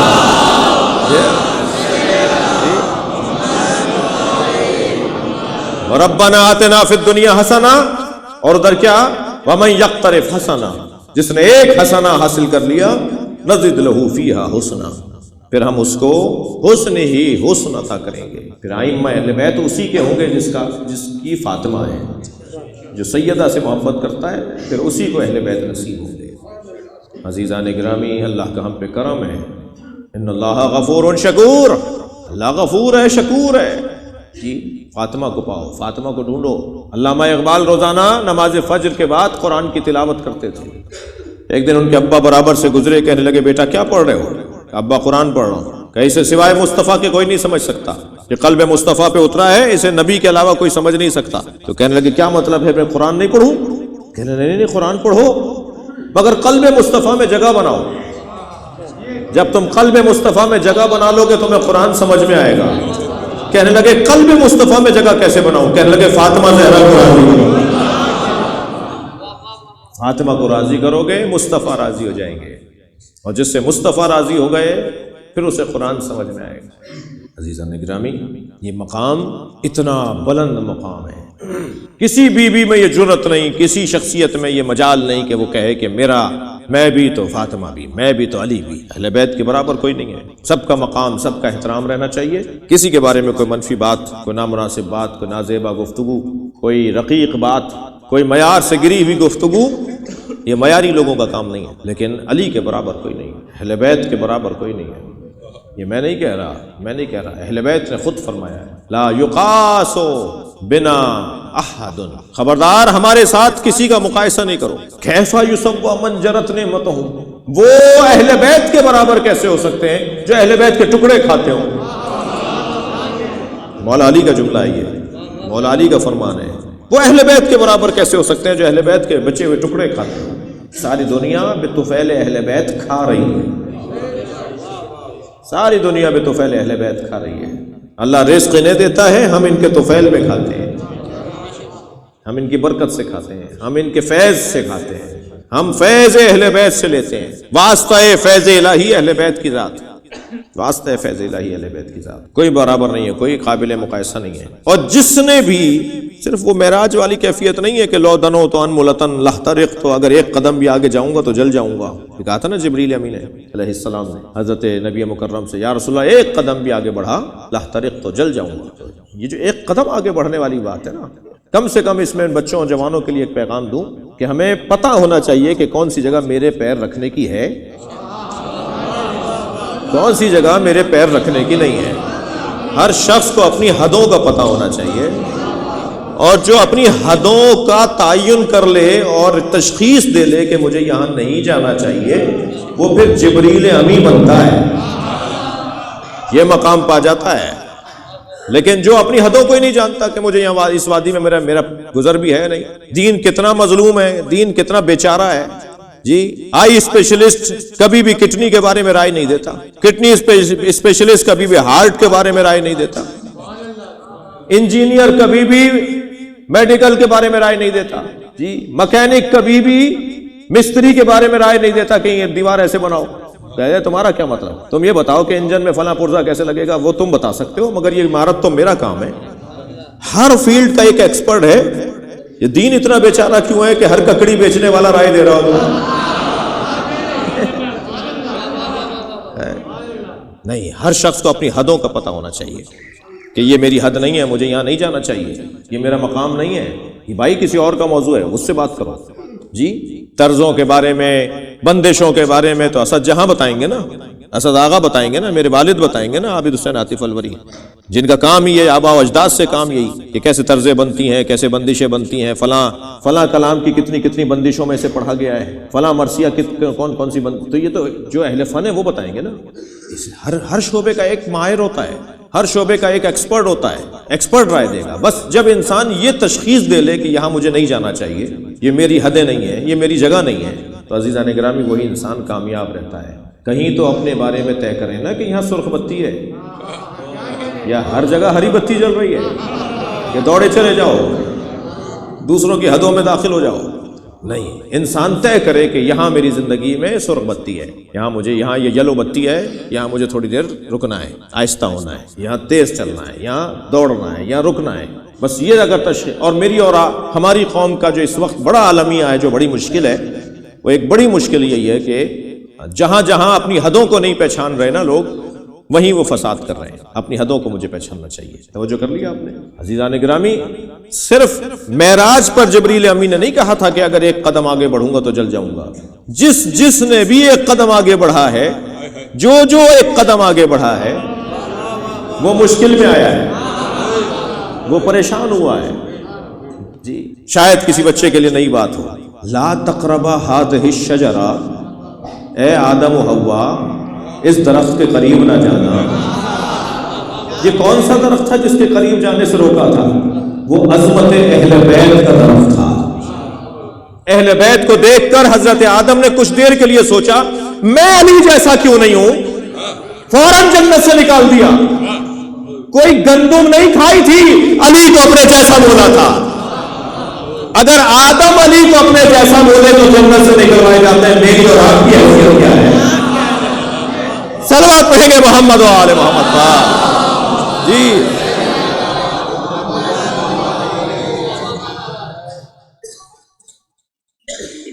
ربنا آتنا فی الدنیا حسنہ، اور ادھر کیا، ومن یقترف حسنہ، جس نے ایک حسنہ حاصل کر لیا، نزد لہ فیہا حسنا، پھر ہم اس کو حسن ہی حسن عطا کریں گے۔ پھر ائمہ اہل بیت اسی کے ہوں گے جس کی فاطمہ ہے، جو سیدہ سے محبت کرتا ہے، پھر اسی کو اہل بیت نصیب ہوں گے۔ عزیزان گرامی، اللہ کا ہم پہ کرم ہے، ان اللہ غفور شکور، اللہ غفور ہے، شکور ہے۔ جی فاطمہ کو پاؤ، فاطمہ کو ڈھونڈو۔ علامہ اقبال روزانہ نماز فجر کے بعد قرآن کی تلاوت کرتے تھے۔ ایک دن ان کے ابا برابر سے گزرے، کہنے لگے بیٹا کیا پڑھ رہے ہو؟ ابا قرآن پڑھ رہا ہوں۔ کہ اسے سوائے مصطفیٰ کے کوئی نہیں سمجھ سکتا، یہ قلب مصطفیٰ پہ اترا ہے، اسے نبی کے علاوہ کوئی سمجھ نہیں سکتا۔ تو کہنے لگے کیا مطلب ہے میں قرآن نہیں پڑھوں؟ کہنے لگے نہیں قرآن پڑھو، مگر قلب مصطفیٰ میں جگہ بناؤ۔ جب تم قلب مصطفیٰ میں جگہ بنا لو گے تمہیں قرآن سمجھ میں آئے گا۔ کہنے لگے قلب مصطفیٰ میں جگہ کیسے بناؤں؟ کہنے لگے فاطمہ زہرا کو راضی کرو، فاطمہ کو راضی کرو گے مصطفیٰ راضی ہو جائیں گے، اور جس سے مصطفیٰ راضی ہو گئے پھر اسے قرآن سمجھ میں آئے گا۔ عزیزان گرامی، یہ مقام اتنا بلند مقام ہے، کسی بیوی میں یہ جرت نہیں، کسی شخصیت میں یہ مجال نہیں کہ وہ کہے کہ میں بھی تو فاطمہ بھی، میں بھی تو علی بھی۔ اہل بیت کے برابر کوئی نہیں ہے، سب کا مقام، سب کا احترام رہنا چاہیے۔ کسی کے بارے میں کوئی منفی بات، کوئی نامناسب بات، کوئی نازیبا گفتگو، کوئی رقیق بات، کوئی معیار سے گری ہوئی گفتگو، یہ معیاری لوگوں کا کام نہیں ہے، لیکن علی کے برابر کوئی نہیں ہے، اہل بیت کے برابر کوئی نہیں ہے۔ یہ میں نہیں کہہ رہا، اہل بیت نے خود فرمایا ہے، لا یقاس بنا احد، خبردار ہمارے ساتھ کسی کا مقایسہ نہیں کرو۔ کیفا یسوى من جرت نعمتہ، وہ اہل بیت کے برابر کیسے ہو سکتے ہیں جو اہل بیت کے ٹکڑے کھاتے ہوں۔ مولا علی کا جملہ ہے یہ، مولا علی کا فرمان ہے، وہ اہل بیت کے برابر کیسے ہو سکتے ہیں جو اہل بیت کے بچے ہوئے ٹکڑے کھاتے ہیں۔ ساری دنیا بطفیل اہل بیت کھا رہی ہے، ساری دنیا بطفیل اہل بیت کھا رہی ہے۔ اللہ رزق انہیں دیتا ہے، ہم ان کے طفیل میں کھاتے ہیں، ہم ان کی برکت سے کھاتے ہیں، ہم ان کے فیض سے کھاتے ہیں، ہم فیض اہل بیت سے لیتے ہیں۔ واسطہ فیض الہی اہل بیت کی ذات، واسطہ فیض الہی اہل بیت کی ذات، کوئی برابر نہیں ہے، کوئی قابل مقایسہ نہیں ہے۔ اور جس نے بھی، صرف وہ معراج والی کیفیت نہیں ہے کہ لو دنو تو انملتن لہترق، تو اگر ایک قدم بھی آگے جاؤں گا تو جل جاؤں گا، یہ کہا تھا نا جبریل امین علیہ السلام نے حضرت نبی مکرم سے، یا رسول اللہ ایک قدم بھی آگے بڑھا لہترق تو جل جاؤں گا۔ یہ جو ایک قدم آگے بڑھنے والی بات ہے نا، کم سے کم اس میں بچوں اور جوانوں کے لیے ایک پیغام دوں کہ ہمیں پتہ ہونا چاہیے کہ کون سی جگہ میرے پیر رکھنے کی ہے، کون سی جگہ میرے پیر رکھنے کی نہیں ہے۔ ہر شخص کو اپنی حدوں کا پتہ ہونا چاہیے، اور جو اپنی حدوں کا تعین کر لے اور تشخیص دے لے کہ مجھے یہاں نہیں جانا چاہیے، وہ پھر جبریل امی بنتا ہے، یہ مقام پا جاتا ہے۔ لیکن جو اپنی حدوں کو ہی نہیں جانتا کہ مجھے یہاں اس وادی میں میرا گزر بھی ہے نہیں، دین کتنا مظلوم ہے، دین کتنا بیچارہ ہے جی۔ آئی اسپیشلسٹ کبھی بھی کڈنی کے بارے میں رائے نہیں دیتا، کڈنی اسپیشلسٹ کبھی بھی ہارٹ کے بارے میں رائے نہیں دیتا، انجینئر کبھی بھی میڈیکل کے بارے میں رائے نہیں دیتا جی، مکینک کبھی بھی مستری کے بارے میں رائے نہیں دیتا کہ یہ دیوار ایسے بناؤ۔ کہے تمہارا کیا مطلب، تم یہ بتاؤ کہ انجن میں فلاں پرزہ کیسے لگے گا، وہ تم بتا سکتے ہو، مگر یہ عمارت تو میرا کام ہے۔ ہر فیلڈ کا ایک ایکسپرٹ ہے۔ یہ دین اتنا بیچارہ کیوں ہے کہ ہر ککڑی بیچنے والا رائے دے رہا ہو؟ نہیں، ہر شخص کو اپنی حدوں کا پتہ ہونا چاہیے کہ یہ میری حد نہیں ہے، مجھے یہاں نہیں جانا چاہیے، یہ میرا مقام نہیں ہے، یہ بھائی کسی اور کا موضوع ہے، اس سے بات کرو جی۔ طرزوں کے بارے میں، بندشوں کے بارے میں تو اسد جہاں بتائیں گے نا، اسد آغا بتائیں گے نا، میرے والد بتائیں گے نا، عابد حسین عاطف الوری، جن کا کام ہی ہے، آبا و اجداد سے کام یہی کہ کیسے طرزیں بنتی ہیں، کیسے بندشیں بنتی ہیں، فلاں کلام کی کتنی بندشوں میں سے پڑھا گیا ہے، فلاں مرثیہ کون سی تو یہ تو جو اہل فن ہے وہ بتائیں گے نا۔ ہر شعبے کا ایک ماہر ہوتا ہے، ہر شعبے کا ایک ایکسپرٹ ہوتا ہے، ایکسپرٹ رائے دے گا۔ بس جب انسان یہ تشخیص دے لے کہ یہاں مجھے نہیں جانا چاہیے، یہ میری حدیں نہیں ہیں، یہ میری جگہ نہیں ہے، تو عزیزان گرامی وہی انسان کامیاب رہتا ہے۔ کہیں تو اپنے بارے میں طے کریں نا کہ یہاں سرخ بتی ہے یا ہر جگہ ہری بتی جل رہی ہے، کہ دوڑے چلے جاؤ دوسروں کی حدوں میں داخل ہو جاؤ۔ نہیں، انسان طے کرے کہ یہاں میری زندگی میں سرخ بتی ہے، یہاں یہ یلو بتی ہے، یہاں مجھے تھوڑی دیر رکنا ہے، آہستہ ہونا ہے، یہاں تیز چلنا ہے، یہاں دوڑنا ہے، یہاں رکنا ہے۔ بس یہ اگر اور میری اور ہماری قوم کا جو اس وقت بڑا عالمیہ ہے، جو بڑی مشکل ہے، وہ ایک بڑی مشکل یہی ہے کہ جہاں اپنی حدوں کو نہیں پہچان رہے نا لوگ، وہیں وہ فساد کر رہے ہیں۔ اپنی حدوں کو مجھے پہچاننا چاہیے۔ توجہ کر لیا آپ نے عزیزان گرامی؟ صرف معراج پر جبریل امین نے نہیں کہا تھا کہ اگر ایک قدم آگے بڑھوں گا تو جل جاؤں گا۔ جس نے بھی ایک قدم آگے بڑھا ہے، جو ایک قدم آگے بڑھا ہے، وہ مشکل میں آیا ہے، وہ پریشان ہوا ہے جی۔ شاید کسی بچے کے لیے نئی بات ہو، لا تقربا هذه الشجرہ، اے آدم و حوا اس درخت کے قریب نہ جانا۔ یہ کون سا درخت تھا جس کے قریب جانے سے روکا تھا؟ وہ عظمت اہل بیت کا درخت تھا۔ اہل بیت کو دیکھ کر حضرت آدم نے کچھ دیر کے لیے سوچا میں علی جیسا کیوں نہیں ہوں، فوراً جنت سے نکال دیا۔ کوئی گندم نہیں کھائی تھی، علی کو اپنے جیسا بولا تھا۔ اگر آدم علی کو اپنے جیسا بولے تو جنت سے نکلوائے جاتے ہیں۔ میری اور آپ کی حیثیت کیا ہے؟ صلوات پڑھیں گے محمد و آل محمد پر جی۔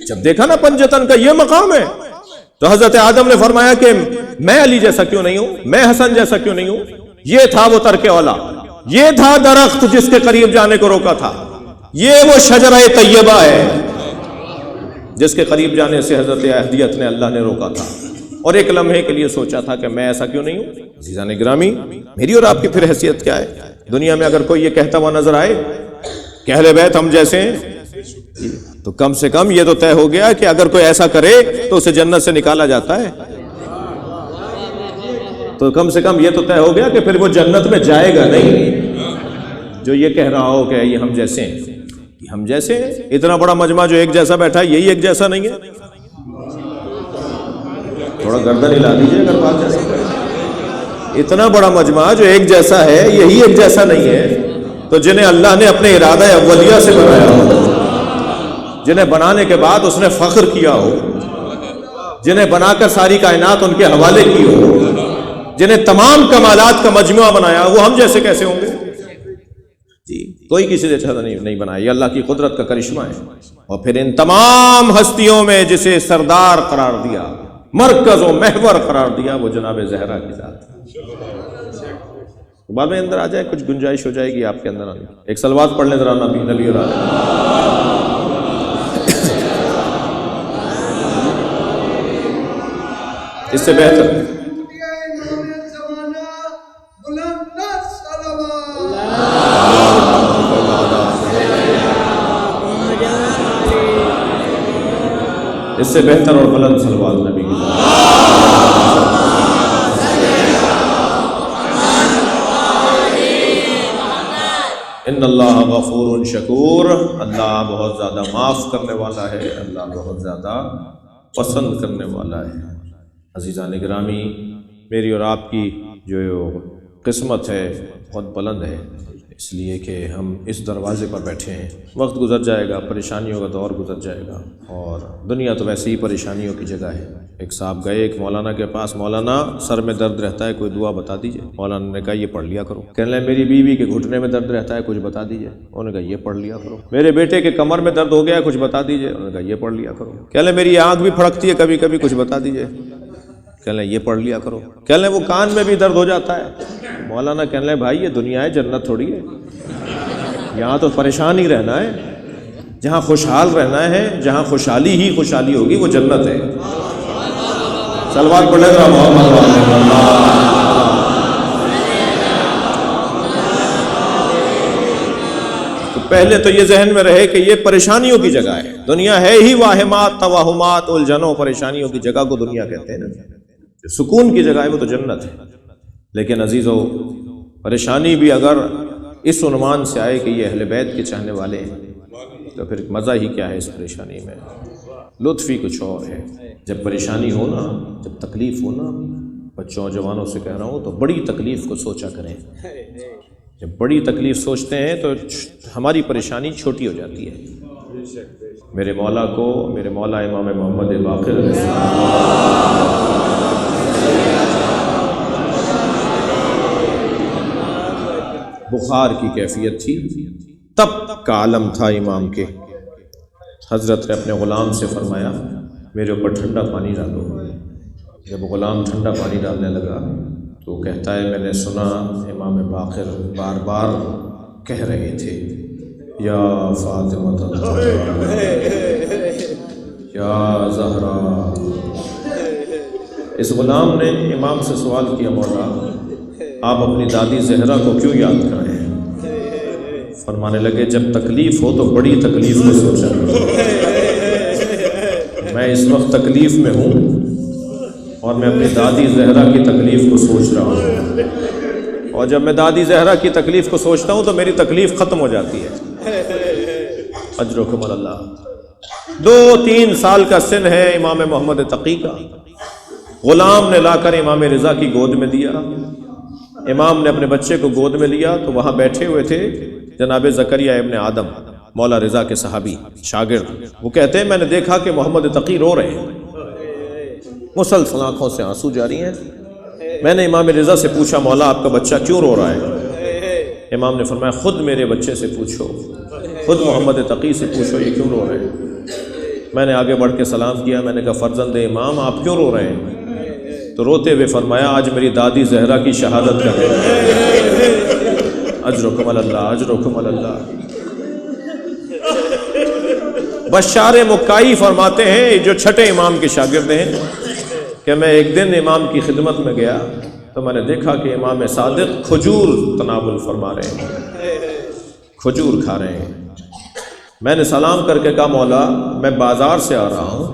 جب دیکھا نا پنجتن کا یہ مقام ہے، تو حضرت آدم نے فرمایا کہ میں علی جیسا کیوں نہیں ہوں، میں حسن جیسا کیوں نہیں ہوں۔ یہ تھا وہ ترک اولا، یہ تھا درخت جس کے قریب جانے کو روکا تھا، یہ وہ شجرہ طیبہ ہے جس کے قریب جانے سے حضرت اہدیت نے اللہ نے روکا تھا۔ اور ایک لمحے کے لیے سوچا تھا کہ میں ایسا کیوں نہیں ہوں؟ عزیزان گرامی، میری اور آپ کی پھر حیثیت کیا ہے؟ دنیا میں اگر کوئی یہ کہتا ہوا نظر آئے کہ اہل بیت ہم جیسے ہیں، تو کم سے کم یہ تو طے ہو گیا کہ اگر کوئی ایسا کرے تو اسے جنت سے نکالا جاتا ہے. تو کم سے کم یہ تو طے ہو گیا کہ پھر وہ جنت میں جائے گا نہیں. جو یہ کہہ رہا ہو کہ یہ ہم جیسے ہیں، ہم جیسے ہیں. اتنا بڑا مجمع جو ایک جیسا بیٹھا ہے، یہی ایک جیسا نہیں ہے. تھوڑا گردن ہلا دیجیے اگر بات جیسے. اتنا بڑا مجمع جو ایک جیسا ہے، یہی ایک جیسا نہیں ہے. تو جنہیں اللہ نے اپنے ارادہ اولیہ سے بنایا ہو، جنہیں بنانے کے بعد اس نے فخر کیا ہو، جنہیں بنا کر ساری کائنات ان کے حوالے کی ہو، جنہیں تمام کمالات کا مجموعہ بنایا، وہ ہم جیسے کیسے ہوں گے؟ جی کوئی کسی سے اچھا نہیں بنایا. یہ اللہ کی قدرت کا کرشمہ ہے. اور پھر ان تمام ہستیوں میں جسے سردار قرار دیا، مرکز و محور قرار دیا، وہ جناب زہرا کی ذات. بعد میں اندر آ جائے، کچھ گنجائش ہو جائے گی آپ کے اندر آنے. ایک صلوات پڑھ لیں ذرا نبی اور آلہ. اس سے بہتر اس سے بہتر اور بلند صلوات نبی کی. ان اللہ غفور شکور. اللہ بہت زیادہ معاف کرنے والا ہے، اللہ بہت زیادہ پسند کرنے والا ہے. عزیزان گرامی، میری اور آپ کی جو قسمت ہے بہت بلند ہے، اس لیے کہ ہم اس دروازے پر بیٹھے ہیں. وقت گزر جائے گا، پریشانیوں کا دور گزر جائے گا، اور دنیا تو ویسے ہی پریشانیوں کی جگہ ہے. ایک صاحب گئے ایک مولانا کے پاس، مولانا سر میں درد رہتا ہے، کوئی دعا بتا دیجئے. مولانا نے کہا یہ پڑھ لیا کرو. کہنے لگے میری بیوی کے گھٹنے میں درد رہتا ہے، کچھ بتا دیجئے. انہوں نے کہا یہ پڑھ لیا کرو. میرے بیٹے کے کمر میں درد ہو گیا ہے، کچھ بتا دیجئے. انہوں نے کہا یہ پڑھ لیا کرو. کہنے لگے میری آنکھ بھی پھڑکتی ہے کبھی کبھی، کچھ بتا دیجئے. کہنے لگے یہ پڑھ لیا کرو. کہنے لگے وہ کان میں بھی درد ہو جاتا ہے. مولانا کہنے لگے بھائی یہ دنیا ہے، جنت تھوڑی ہے. یہاں تو پریشان ہی رہنا ہے. جہاں خوشحال رہنا ہے، جہاں خوشحالی ہی خوشحالی ہوگی، وہ جنت ہے. صلوات پڑھ لیں محمد. تو پہلے تو یہ ذہن میں رہے کہ یہ پریشانیوں کی جگہ ہے. دنیا ہے ہی واہمات، توہمات، الجھنوں، پریشانیوں کی جگہ کو دنیا کہتے ہیں نا. سکون کی جگہ ہے وہ تو جنت ہے. لیکن عزیزو، پریشانی بھی اگر اس عنوان سے آئے کہ یہ اہل بیت کے چاہنے والے ہیں، تو پھر مزہ ہی کیا ہے اس پریشانی میں؟ لطف ہی کچھ اور ہے. جب پریشانی ہو نا، جب تکلیف ہو نا، بچوں اور جوانوں سے کہہ رہا ہوں، تو بڑی تکلیف کو سوچا کریں. جب بڑی تکلیف سوچتے ہیں تو ہماری پریشانی چھوٹی ہو جاتی ہے. میرے مولا کو، میرے مولا امام محمد باقر علیہ السلام بخار کی کیفیت تھی، تب کا عالم تھا امام کے. حضرت نے اپنے غلام سے فرمایا میرے اوپر ٹھنڈا پانی ڈالو. جب غلام ٹھنڈا پانی ڈالنے لگا تو کہتا ہے میں نے سنا امام باقر بار بار کہہ رہے تھے یا فاطمہ یا زہرا. اس غلام نے امام سے سوال کیا مولا آپ اپنی دادی زہرا کو کیوں یاد کر رہے ہیں؟ فرمانے لگے جب تکلیف ہو تو بڑی تکلیف کو سوچا کرو. میں اس وقت تکلیف میں ہوں اور میں اپنی دادی زہرا کی تکلیف کو سوچ رہا ہوں، اور جب میں دادی زہرا کی تکلیف کو سوچتا ہوں تو میری تکلیف ختم ہو جاتی ہے. اجرکم اللہ. 2-3 سال کا سن ہے امام محمد تقی کا. غلام نے لا کر امام رضا کی گود میں دیا. امام نے اپنے بچے کو گود میں لیا تو وہاں بیٹھے ہوئے تھے جناب زکریا ابن آدم، مولا رضا کے صحابی شاگرد. وہ کہتے ہیں میں نے دیکھا کہ محمد تقی رو رہے ہیں، مسلسل آنکھوں سے آنسو جاری ہیں. میں نے امام رضا سے پوچھا مولا آپ کا بچہ کیوں رو رہا ہے؟ امام نے فرمایا خود میرے بچے سے پوچھو، خود محمد تقی سے پوچھو یہ کیوں رو رہے ہیں. میں نے آگے بڑھ کے سلام کیا. میں نے کہا فرزند امام آپ کیوں رو رہے ہیں؟ تو روتے ہوئے فرمایا آج میری دادی زہرا کی شہادت کا ہے. اجرکم اللہ، اجرکم اللہ. بشار مکائی فرماتے ہیں جو چھٹے امام کے شاگرد ہیں، کہ میں ایک دن امام کی خدمت میں گیا تو میں نے دیکھا کہ امام صادق کھجور تناول فرما رہے ہیں، کھجور کھا رہے ہیں۔ میں نے سلام کر کے کہا مولا میں بازار سے آ رہا ہوں،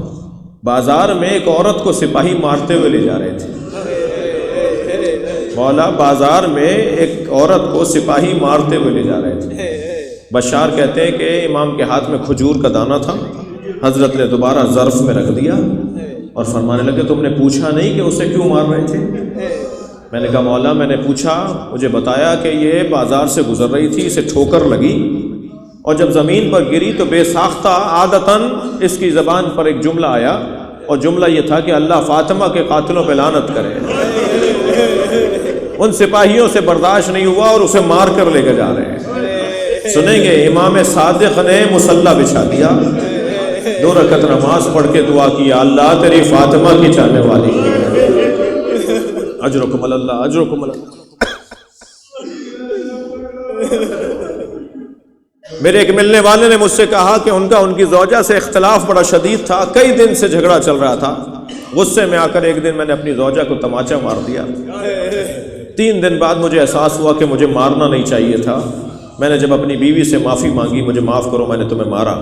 بازار میں ایک عورت کو سپاہی مارتے ہوئے لے جا رہے تھے۔ مولا بازار میں ایک عورت کو سپاہی مارتے ہوئے لے جا رہے تھے۔ بشار کہتے ہیں کہ امام کے ہاتھ میں کھجور کا دانہ تھا، حضرت نے دوبارہ ظرف میں رکھ دیا اور فرمانے لگے تم نے پوچھا نہیں کہ اسے کیوں مار رہے تھے؟ میں نے کہا مولا میں نے پوچھا، مجھے بتایا کہ یہ بازار سے گزر رہی تھی، اسے ٹھوکر لگی اور جب زمین پر گری تو بے ساختہ عادتاً اس کی زبان پر ایک جملہ آیا، اور جملہ یہ تھا کہ اللہ فاطمہ کے قاتلوں پہ لعنت کرے۔ ان سپاہیوں سے برداشت نہیں ہوا اور اسے مار کر لے کے جا رہے ہیں۔ سنیں گے امام صادق نے مصلی بچھا دیا، 2 رکعت نماز پڑھ کے دعا کیا، اللہ تیری فاطمہ کی چاہنے والی، اجرکم اللہ اجرکم اللہ۔ میرے ایک ملنے والے نے مجھ سے کہا کہ ان کی زوجہ سے اختلاف بڑا شدید تھا، کئی دن سے جھگڑا چل رہا تھا۔ غصے میں آ کر ایک دن میں نے اپنی زوجہ کو تماچا مار دیا۔ 3 دن بعد مجھے احساس ہوا کہ مجھے مارنا نہیں چاہیے تھا۔ میں نے جب اپنی بیوی سے معافی مانگی، مجھے معاف کرو میں نے تمہیں مارا،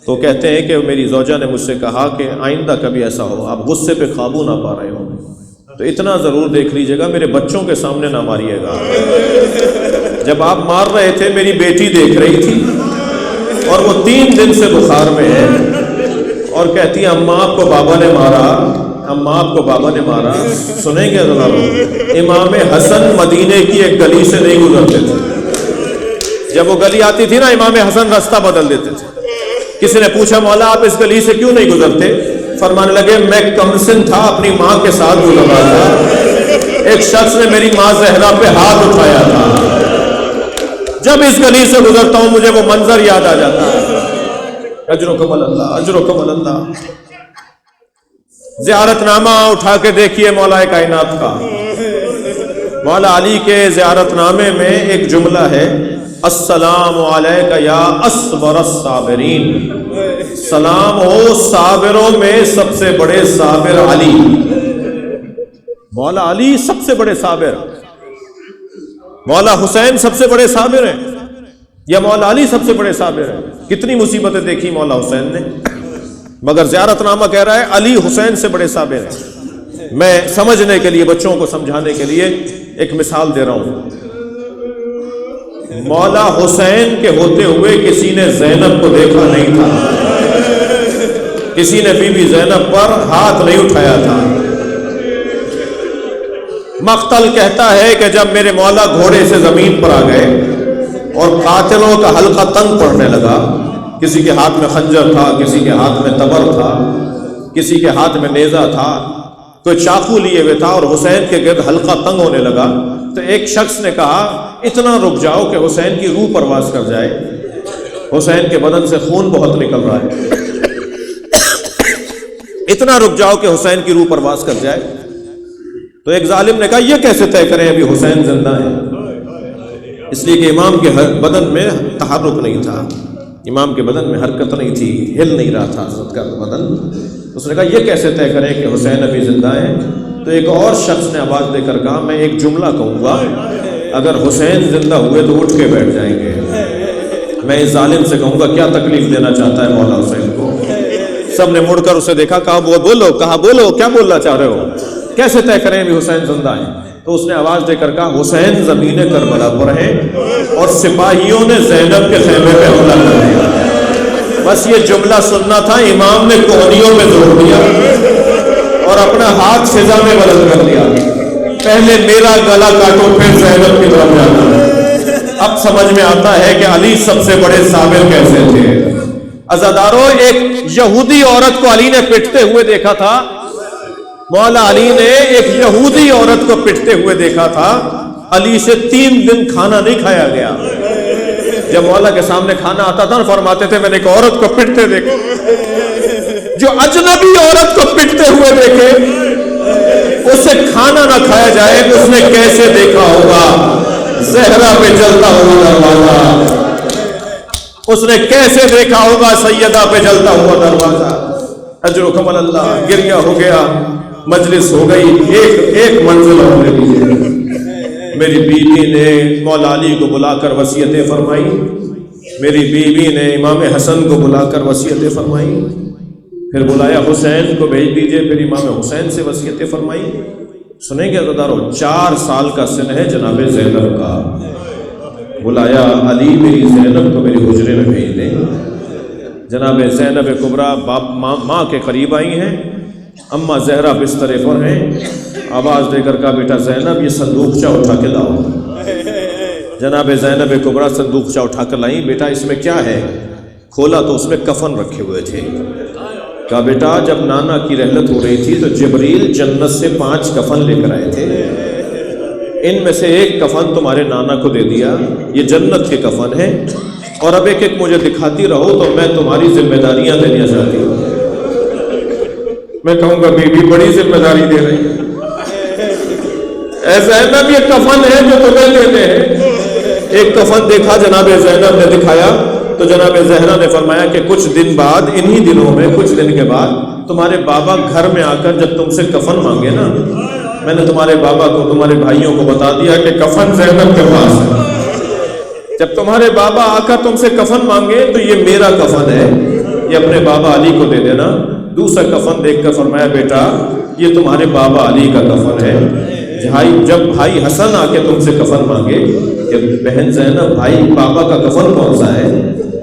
تو کہتے ہیں کہ میری زوجہ نے مجھ سے کہا کہ آئندہ کبھی ایسا ہو آپ غصے پہ قابو نہ پا رہے ہو تو اتنا ضرور دیکھ لیجیے گا میرے بچوں کے سامنے نہ ماریے گا۔ جب آپ مار رہے تھے میری بیٹی دیکھ رہی تھی اور وہ 3 دن سے بخار میں ہے اور کہتی ہے اماں آپ کو بابا نے مارا، اماں آپ کو بابا نے مارا۔ سنیں گے ذرا امام حسن مدینے کی ایک گلی سے نہیں گزرتے تھے، جب وہ گلی آتی تھی نا امام حسن راستہ بدل دیتے تھے۔ کسی نے پوچھا مولا آپ اس گلی سے کیوں نہیں گزرتے؟ فرمانے لگے میں کمسن تھا، اپنی ماں کے ساتھ گزر رہا تھا، ایک شخص نے میری ماں زہرا پہ ہاتھ اٹھایا تھا، جب اس گلی سے گزرتا ہوں مجھے وہ منظر یاد آ جاتا ہے۔ اجرکم اللہ اجرکم اللہ۔ زیارت نامہ اٹھا کے دیکھیے مولا کائنات کا، مولا علی کے زیارت نامے میں ایک جملہ ہے السلام علیک یا اصبر الصابرین، سلام ہو صابروں میں سب سے بڑے صابر علی۔ مولا علی سب سے بڑے صابر، مولا حسین سب سے بڑے صابر ہیں یا مولا علی سب سے بڑے صابر ہیں؟ کتنی مصیبتیں دیکھی مولا حسین نے، مگر زیارت نامہ کہہ رہا ہے علی حسین سے بڑے صابر ہیں۔ میں سمجھنے کے لیے بچوں کو سمجھانے کے لیے ایک مثال دے رہا ہوں۔ مولا حسین کے ہوتے ہوئے کسی نے زینب کو دیکھا نہیں تھا، کسی نے بی بی زینب پر ہاتھ نہیں اٹھایا تھا۔ مقتل کہتا ہے کہ جب میرے مولا گھوڑے سے زمین پر آ گئے اور قاتلوں کا حلقہ تنگ پڑنے لگا، کسی کے ہاتھ میں خنجر تھا، کسی کے ہاتھ میں تبر تھا، کسی کے ہاتھ میں نیزہ تھا، کوئی چاقو لیے ہوئے تھا اور حسین کے گرد حلقہ تنگ ہونے لگا، تو ایک شخص نے کہا اتنا رک جاؤ کہ حسین کی روح پرواز کر جائے، حسین کے بدن سے خون بہت نکل رہا ہے، اتنا رک جاؤ کہ حسین کی روح پرواز کر جائے۔ تو ایک ظالم نے کہا یہ کیسے طے کریں ابھی حسین زندہ ہے، اس لیے کہ امام کے بدن میں تحرک نہیں تھا، امام کے بدن میں حرکت نہیں تھی، ہل نہیں رہا تھا حضرت کا بدن۔ اس نے کہا یہ کیسے طے کریں کہ حسین ابھی زندہ ہے؟ تو ایک اور شخص نے آواز دے کر کہا میں ایک جملہ کہوں گا، اگر حسین زندہ ہوئے تو اٹھ کے بیٹھ جائیں گے۔ میں اس ظالم سے کہوں گا کیا تکلیف دینا چاہتا ہے مولا حسین کو؟ سب نے مڑ کر اسے دیکھا، کہا بولو، کہا بولو کیا بولنا چاہ رہے ہو، کیسے طے کریں ابھی حسین زندہ ہے؟ تو اس نے آواز دے کر کہا حسین زمین کربلا پر ہیں اور سپاہیوں نے زینب کے خیمے پہ حملہ کر دیا۔ بس یہ جملہ سننا تھا، امام نے کوہنیوں میں زور دیا اور اپنا ہاتھ فضا میں بلند کر دیا، پہلے میرا گلا کاٹو پھر زینب کی طرف جانا۔ اب سمجھ میں آتا ہے کہ علی سب سے بڑے صابر کیسے تھے۔ عزادارو، ایک یہودی عورت کو علی نے پٹتے ہوئے دیکھا تھا، مولا علی نے ایک یہودی عورت کو پٹتے ہوئے دیکھا تھا، علی سے 3 دن کھانا نہیں کھایا گیا۔ جب مولا کے سامنے کھانا آتا تھا فرماتے تھے میں نے ایک عورت کو پٹتے دیکھا، جو اجنبی عورت کو پٹتے ہوئے دیکھے اسے کھانا نہ کھایا جائے، اس نے کیسے دیکھا ہوگا زہرا پہ جلتا ہوا دروازہ، اس نے کیسے دیکھا ہوگا سیدہ پہ جلتا ہوا دروازہ۔ اجرکم اللہ۔ گریہ ہو گیا، مجلس ہو گئی، ایک منزل اور لے لیجیے۔ میری بیوی نے مولا علی کو بلا کر وصیتیں فرمائی، میری بیوی نے امام حسن کو بلا کر وصیتیں فرمائی، پھر بلایا حسین کو بھیج دیجئے، پھر امام حسین سے وصیتیں فرمائی۔ سنیں گے عزیزانو، 4 سال کا سن ہے جناب زینب کا، بلایا علی میری زینب کو میری حجرے میں بھیج دیں۔ جناب زینب کبریٰ ماں کے قریب آئی ہیں، اماں زہرا بستر پر ہیں، آواز دے کر کہا بیٹا زینب یہ صندوقچہ اٹھا کے لاؤ۔ جناب زینب کبریٰ صندوقچہ اٹھا کر لائیں۔ بیٹا اس میں کیا ہے؟ کھولا تو اس میں کفن رکھے ہوئے تھے۔ کہا بیٹا جب نانا کی رحلت ہو رہی تھی تو جبریل جنت سے 5 کفن لے کر آئے تھے، ان میں سے ایک کفن تمہارے نانا کو دے دیا، یہ جنت کے کفن ہیں، اور اب ایک مجھے دکھاتی رہو تو میں تمہاری ذمہ داریاں لینا چاہتی ہوں۔ میں کہوں گا بی بی بڑی ذمہ داری دے رہی ہے، اے زینب یہ کفن ہے جو تمہیں دیتے ہیں۔ ایک کفن دیکھا، جناب زینب نے دکھایا تو جناب زہرا نے فرمایا کہ کچھ دن بعد، انہی دنوں میں کچھ دن کے بعد تمہارے بابا گھر میں آ کر جب تم سے کفن مانگے نا، میں نے تمہارے بابا کو تمہارے بھائیوں کو بتا دیا کہ کفن زینب کے پاس ہے، جب تمہارے بابا آ کر تم سے کفن مانگے تو یہ میرا کفن ہے، یہ اپنے بابا علی کو دے دینا۔ دوسرا کفن دیکھ کر فرمایا بیٹا یہ تمہارے بابا علی کا کفن ہے، جب بھائی حسن آ کے تم سے کفن مانگے کہ بہن زینب بھائی بابا کا کفن کون سا ہے،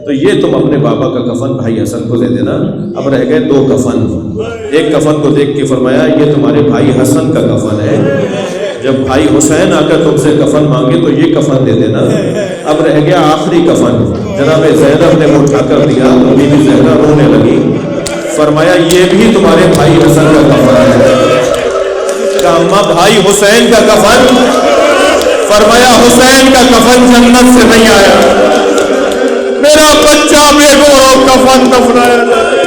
تو یہ تم اپنے بابا کا کفن بھائی حسن کو دے دینا۔ اب رہ گئے 2 کفن، ایک کفن کو دیکھ کے فرمایا یہ تمہارے بھائی حسن کا کفن ہے، جب بھائی حسین آ کر تم سے کفن مانگے تو یہ کفن دے دینا۔ اب رہ گیا آخری کفن، جناب زینب نے وہ اٹھا کر دیا تو بی بی زہرا رونے لگی، فرمایا یہ بھی تمہارے بھائی حسن کا کفن ہے۔ کہ اماں بھائی حسین کا کفن؟ فرمایا حسین کا کفن جنت سے نہیں آیا، میرا بچہ بے گو کفن دفنایا جائے۔